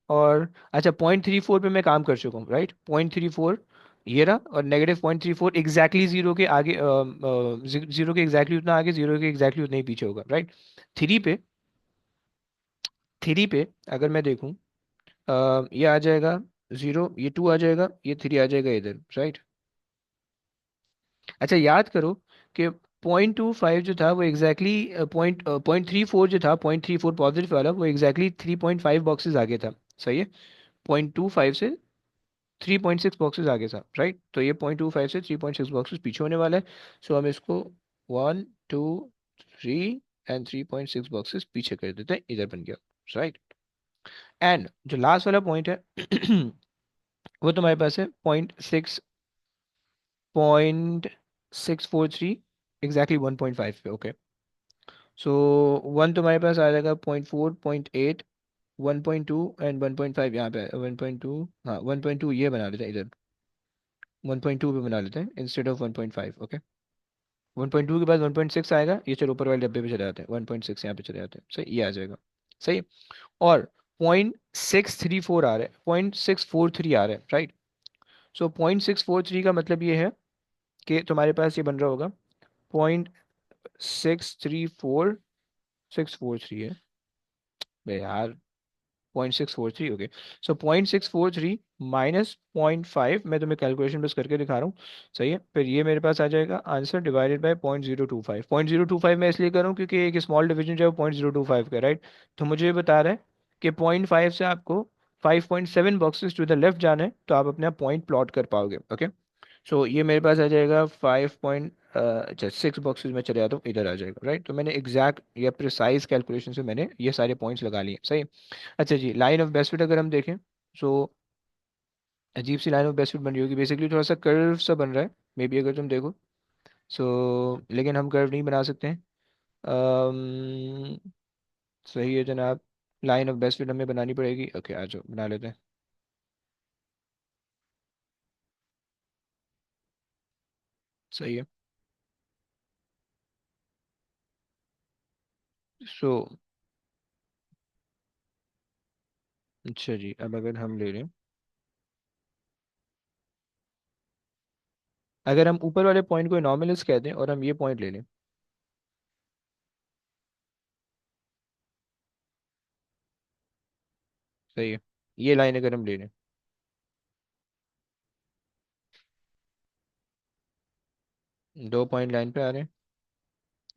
और अच्छा, 0.34 पे मैं काम कर चुका हूँ, राइट। 0.34 ये रहा, और -0.34 एग्जैक्टली जीरो के आगे, जीरो के एग्जैक्टली उतना आगे, जीरो के एग्जैक्टली उतना ही पीछे होगा, राइट। थ्री पे, थ्री पे अगर मैं देखूँ, ये आ जाएगा जीरो, ये टू आ जाएगा, ये थ्री आ जाएगा इधर, राइट। अच्छा, याद करो कि 0.25 जो था वो एग्जैक्टली पॉइंट थ्री फोर जो था, 0.34 पॉजिटिव वाला, वो एग्जैक्टली 3.5 बॉक्सेस आगे था। सही है, 0.25 से 3.6 बॉक्सेस आगे था, राइट। तो ये 0.25 से 3.6 बॉक्सेस पीछे होने वाला है। सो हम इसको 1 2 3 एंड 3.6 बॉक्सेस पीछे कर देते हैं, इधर बन गया, राइट। एंड जो लास्ट वाला पॉइंट है वो तुम्हारे पास है 0.643, एग्जैक्टली 1.5 पे। ओके, सो वन तुम्हारे पास आ जाएगा 0.4 0.8, 1.2 एंड 1.5 यहाँ पे 1.2, हाँ 1.2 ये बना लेते हैं इधर, 1.2 पे बना लेते हैं इंस्टेड ऑफ 1.5। ओके, 1.2 के बाद 1.6 आएगा, ये चलो ऊपर वाले डब्बे पे चले जाते हैं, 1.6 यहाँ पे चले जाते हैं। सही, ये आ जाएगा। सही। और 0.634 आ रहा है, 0.643 आ रहा है, राइट। सो 0.643 का मतलब ये है कि तुम्हारे पास ये बन रहा होगा 0.634643 है। बे यार, 0.643, ओके। सो 0.643 माइनस 0.5, मैं तुम्हें कैलकुलेशन बस करके दिखा रहा हूँ, सही है। फिर ये मेरे पास आ जाएगा आंसर डिवाइडेड बाय 0.025। 0.025 मैं इसलिए करूँ क्योंकि एक स्मॉल डिवीजन जो है 0.025 का, राइट। तो मुझे ये बता रहा है कि 0.5 से आपको 5.7 बॉक्सेस टू द लेफ्ट जाना है, तो आप अपना पॉइंट प्लॉट कर पाओगे, ओके। सो ये मेरे पास आ जाएगा 5.6 बॉक्सेस में चले जाता हूँ, इधर आ जाएगा, राइट। तो मैंने एग्जैक्ट या प्रिसाइज कैलकुलेशन से मैंने ये सारे पॉइंट्स लगा लिए, सही। अच्छा जी, लाइन ऑफ बेस्ट फिट अगर हम देखें, सो अजीब सी लाइन ऑफ बेस्ट फिट बन रही होगी, बेसिकली थोड़ा सा कर्व सा बन रहा है, मे बी अगर तुम देखो। सो लेकिन हम कर्व नहीं बना सकते हैं। अम्म, सही है जनाब, लाइन ऑफ बेस्ट फिट हमें बनानी पड़ेगी, ओके आ जाओ बना लेते हैं। सही है। सो अच्छा जी, अब अगर हम ले लें, अगर हम ऊपर वाले पॉइंट को नॉर्मल्स कहते हैं और हम ये पॉइंट ले लें, सही है। ये लाइन अगर हम ले लें, 2 पॉइंट लाइन पे आ रहे हैं,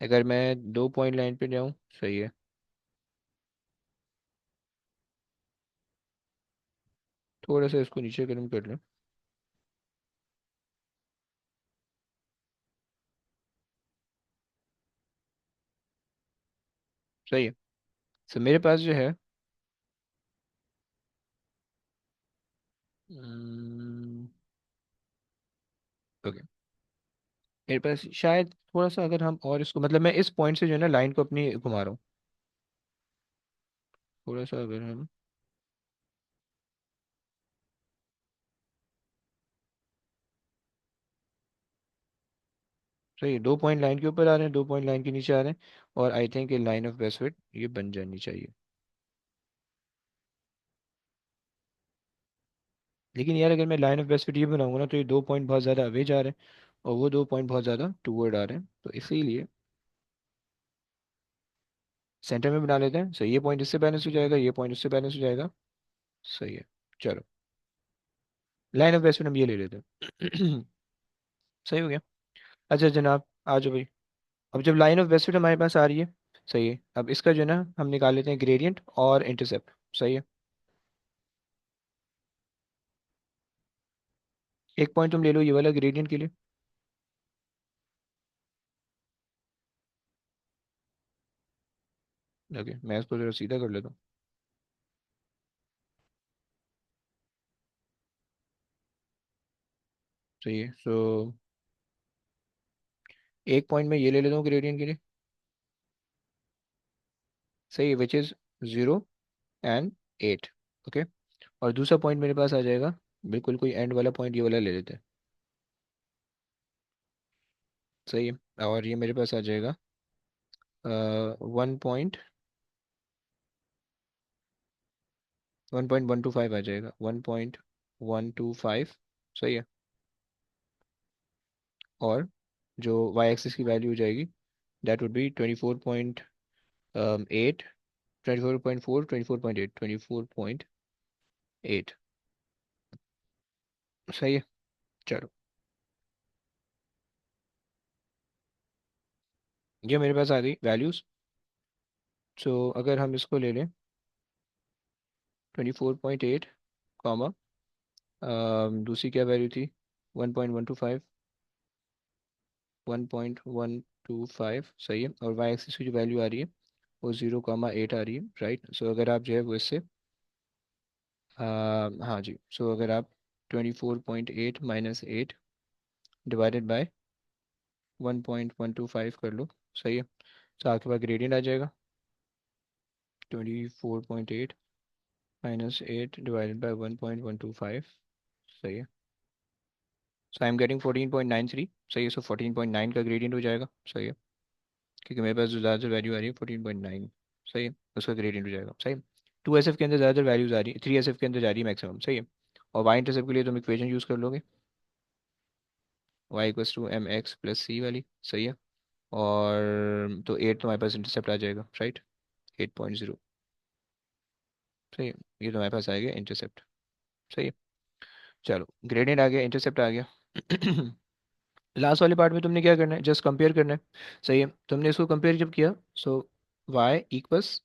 अगर मैं 2 पॉइंट लाइन पे जाऊँ, सही है। थोड़ा सा इसको नीचे गर्म कर लें, सही है। सो मेरे पास जो है, ओके, मेरे पास शायद थोड़ा सा अगर हम और इसको, मतलब मैं इस पॉइंट से जो है ना लाइन को अपनी घुमा रहा हूँ, थोड़ा सा अगर हम, सही है। 2 पॉइंट लाइन के ऊपर आ रहे हैं, 2 पॉइंट लाइन के नीचे आ रहे हैं, और आई थिंक ये लाइन ऑफ बेस्ट फिट ये बन जानी चाहिए। लेकिन यार अगर मैं लाइन ऑफ बेस्ट फिट ये बनाऊंगा ना, तो ये 2 पॉइंट बहुत ज़्यादा अवे जा रहे हैं, और वो 2 पॉइंट बहुत ज़्यादा टूवर्ड आ रहे हैं, तो इसीलिए सेंटर में बना लेते हैं। सही, ये पॉइंट इससे बैलेंस हो जाएगा, ये पॉइंट इससे बैलेंस हो जाएगा, सही है। चलो, लाइन ऑफ बेस्ट फिट हम ये ले लेते हैं। सही हो गया। अच्छा जनाब, आ जाओ भाई। अब जब लाइन ऑफ बेस्ट फिट हमारे पास आ रही है, सही है, अब इसका जो है ना हम निकाल लेते हैं ग्रेडियंट और इंटरसेप्ट, सही है। एक पॉइंट तुम ले लो ये वाला ग्रेडियंट के लिए, ओके। मैं इसको जरा सीधा कर लेता हूँ, सही है। सो एक पॉइंट में ये ले लेता हूँ ग्रेडियंट के लिए, सही है, विच इज़ 0 and 8, ओके। और दूसरा पॉइंट मेरे पास आ जाएगा, बिल्कुल कोई एंड वाला पॉइंट, ये वाला ले लेते हैं, सही है। और ये मेरे पास आ जाएगा 1.125 आ जाएगा, 1.125, सही है। और जो वाई एक्सिस की वैल्यू हो जाएगी, दैट वुड बी 24.8, 24.4, 24.8, 24.8, सही है। चलो, ये मेरे पास आ गई वैल्यूज़। सो अगर हम इसको ले लें, 24.8 कॉमा, दूसरी क्या वैल्यू थी, 1.125, 1.125, सही है। और वाई एक्सिस की जो वैल्यू आ रही है वो 0,8 आ रही है, राइट। सो अगर आप जो है वो इससे, हाँ जी, सो अगर आप 24.8 माइनस 8 डिवाइडेड बाय 1.125 कर लो, सही है। तो आपके पास ग्रेडियंट आ जाएगा 24.8 माइनस 8 डिवाइडेड बाय 1.125, सही है। सो आई एम गेटिंग 14.93, सही है। सो 14.9 का ग्रेडियंट हो जाएगा, सही है, क्योंकि मेरे पास जो ज़्यादातर वैल्यू आ रही है 14.9, सही है, उसका ग्रेडियंट हो जाएगा, सही है। 2 SF के अंदर ज़्यादातर वैल्यूज आ रही है, 3 SF के अंदर जा रही है मैक्सिमम, सही है। और वाई इंटरसेप्ट के लिए तुम इक्वेशन यूज़ कर लोगे, y = mx + c वाली, सही है। और तो 8 तुम्हारे पास इंटरसेप्ट आ जाएगा, राइट, 8.0, सही है, ये तुम्हारे पास आएगा इंटरसेप्ट। सही है, चलो ग्रेडियंट आ गया, इंटरसेप्ट आ गया। लास्ट वाले पार्ट में तुमने क्या करना है, जस्ट कंपेयर करना है। सही है, तुमने इसको कंपेयर जब किया, so y equals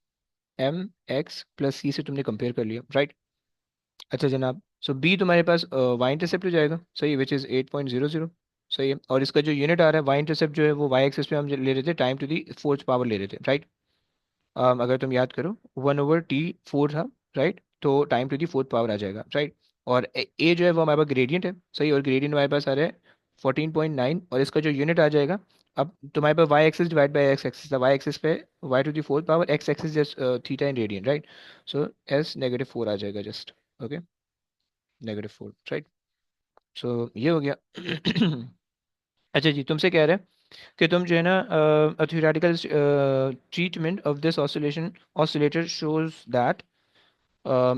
m x plus c से तुमने कंपेयर कर लिया, राइट। अच्छा जनाब, सो बी तुम्हारे पास वाई इंटरसेप्ट हो जाएगा, सही है, विच इज़ 8.00। सही है, और इसका जो यूनिट आ रहा है वाई इंटरसेप्ट जो है वो वाई एक्सिस पे हम ले रहे थे, time to the fourth power ले रहे थे, राइट। अगर तुम याद करो 1/t4 था, राइट, तो time to the fourth power आ जाएगा, राइट। और ए जो है वो हमारे पास ग्रेडियंट है, सही, और ग्रेडियंट हमारे पास आ रहा है 14.9, और इसका जो यूनिट आ जाएगा, अब तुम्हारे पास y axis divide by x axis था, वाई एक्सिस पे y to the fourth power, x axis just theta in radian, right. So s -4 आ जाएगा जस्ट, ओके, -4, राइट। सो ये हो गया। अच्छा जी, तुमसे कह रहे हैं कि तुम जो है ना, theoretical treatment of this oscillator shows that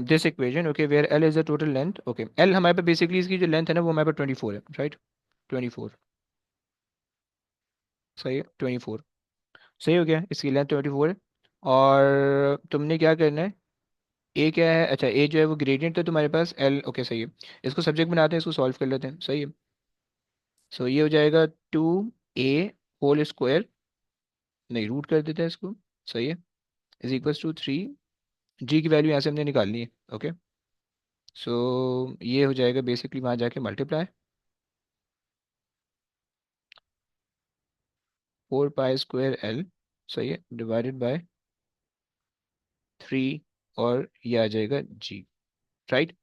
this equation, okay, where L is the total length, okay, L हमारे पे बेसिकली इसकी जो लेंथ है ना वो हमारे पे 24 है, राइट, 24। सही है, 24। सही हो गया, इसकी लेंथ 24 है। और तुमने क्या करना है, ए क्या है, अच्छा ए जो है वो ग्रेडियंट है तुम्हारे पास, एल, ओके सही है। इसको सब्जेक्ट बनाते हैं, इसको सॉल्व कर लेते हैं, सही है। सो ये हो जाएगा 2a होल स्क्वायर, नहीं रूट कर देते हैं इसको, सही है, इज इक्वल्स टू 3, जी की वैल्यू यहाँ से हमने निकालनी है, ओके। सो ये हो जाएगा बेसिकली वहाँ जाके मल्टीप्लाई 4 पाई स्क्वायर एल, सही है, डिवाइडेड बाय 3, और ये आ जाएगा जी, राइट।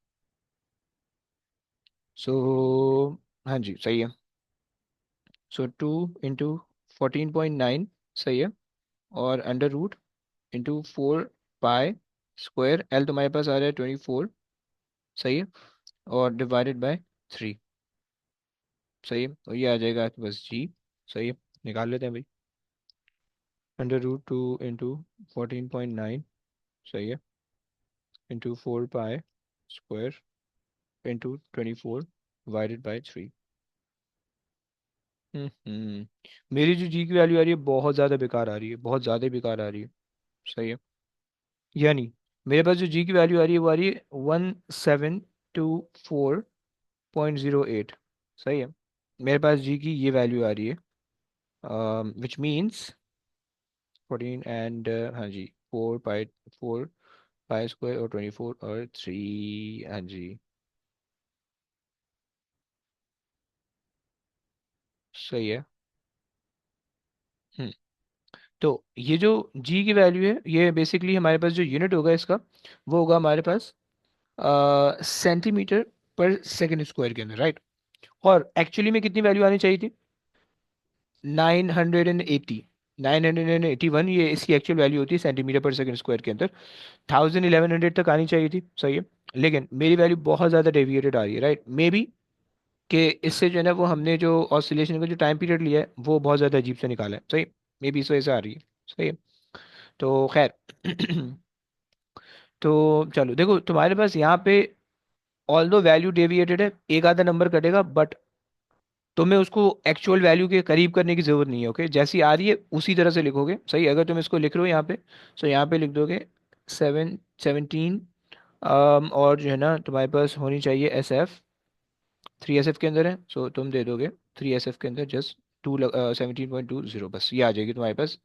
सो हाँ जी सही है। सो 2 × 14.9, सही है, और under root into 4 pi square l तुम्हारे पास आ रहा है 24, सही है, और डिवाइडेड बाय 3, सही है, और ये आ जाएगा आपके पास जी, सही है, निकाल लेते हैं भाई। √2 × 14.9, सही है, into 4 pi square into 24 divided by 3। मेरी जो जी की वैल्यू आ रही है बहुत ज़्यादा बेकार आ रही है, बहुत ज़्यादा बेकार आ रही है, सही है। यानी मेरे पास जो जी की वैल्यू आ रही है वो आ रही है 1724.08, सही है। मेरे पास जी की ये वैल्यू आ रही है, विच मीन्स 14 एंड हाँ जी 4 पाई स्क्वायर और 24 और 3, हाँ जी सही है। हम्म तो ये जो जी की वैल्यू है ये बेसिकली हमारे पास जो यूनिट होगा इसका वो होगा हमारे पास सेंटीमीटर पर सेकंड स्क्वायर के अंदर, राइट। और एक्चुअली में कितनी वैल्यू आनी चाहिए थी, 980, 981, ये इसकी एक्चुअल वैल्यू होती है सेंटीमीटर पर सेकंड स्क्वायर के अंदर। 1100 तक आनी चाहिए थी, सही है। लेकिन मेरी वैल्यू बहुत ज़्यादा डेविएटेड आ रही है, राइट, मे बी कि इससे जो है ना वो हमने जो ऑसिलेशन का जो टाइम पीरियड लिया है वो बहुत ज़्यादा अजीब से निकाला है, सही, मे बी इस वजह से आ रही है, सही है। तो खैर तो चलो देखो तुम्हारे पास यहाँ पे ऑल दो वैल्यू डेविएटेड है, एक आधा नंबर कटेगा, बट तुम्हें उसको एक्चुअल वैल्यू के करीब करने की जरूरत नहीं है, ओके, जैसी आ रही है उसी तरह से लिखोगे, सही। अगर तुम इसको लिख रहे हो यहाँ पे, सो यहाँ पे लिख दोगे 17, और जो है ना तुम्हारे पास होनी चाहिए एस एफ, 3SF के अंदर है, सो तुम दे दोगे 3SF के अंदर जस्ट 17.20, बस ये आ जाएगी तुम्हारे पास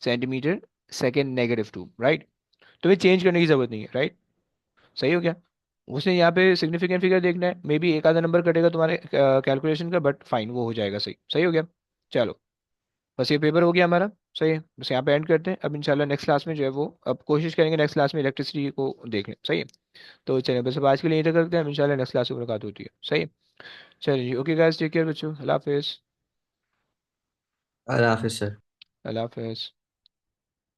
सेंटीमीटर सेकेंड -2, राइट। तुम्हें चेंज करने की जरूरत नहीं है, राइट, सही हो गया। उसने यहाँ पे सिग्निफिकेंट फिगर देखना है, मे बी एक आधा नंबर कटेगा तुम्हारे कैलकुलेशन का, बट फाइन वो हो जाएगा, सही, सही हो गया। चलो बस ये पेपर हो गया हमारा, सही है, बस यहाँ पे एंड करते हैं। अब इंशाल्लाह नेक्स्ट क्लास में जो है वो अब कोशिश करेंगे नेक्स्ट क्लास में इलेक्ट्रिसिटी को देख लें, सही है। तो चलिए बस अब आज के लिए यहीं तक करते हैं, अब इंशाल्लाह नेक्स्ट क्लास में मुलाकात होती है, सही है। चलिए जी, ओके गाइस, टेक केयर बच्चों, अल्लाह हाफिज़। अल्लाह हाफिज सर। अल्लाह हाफिज़।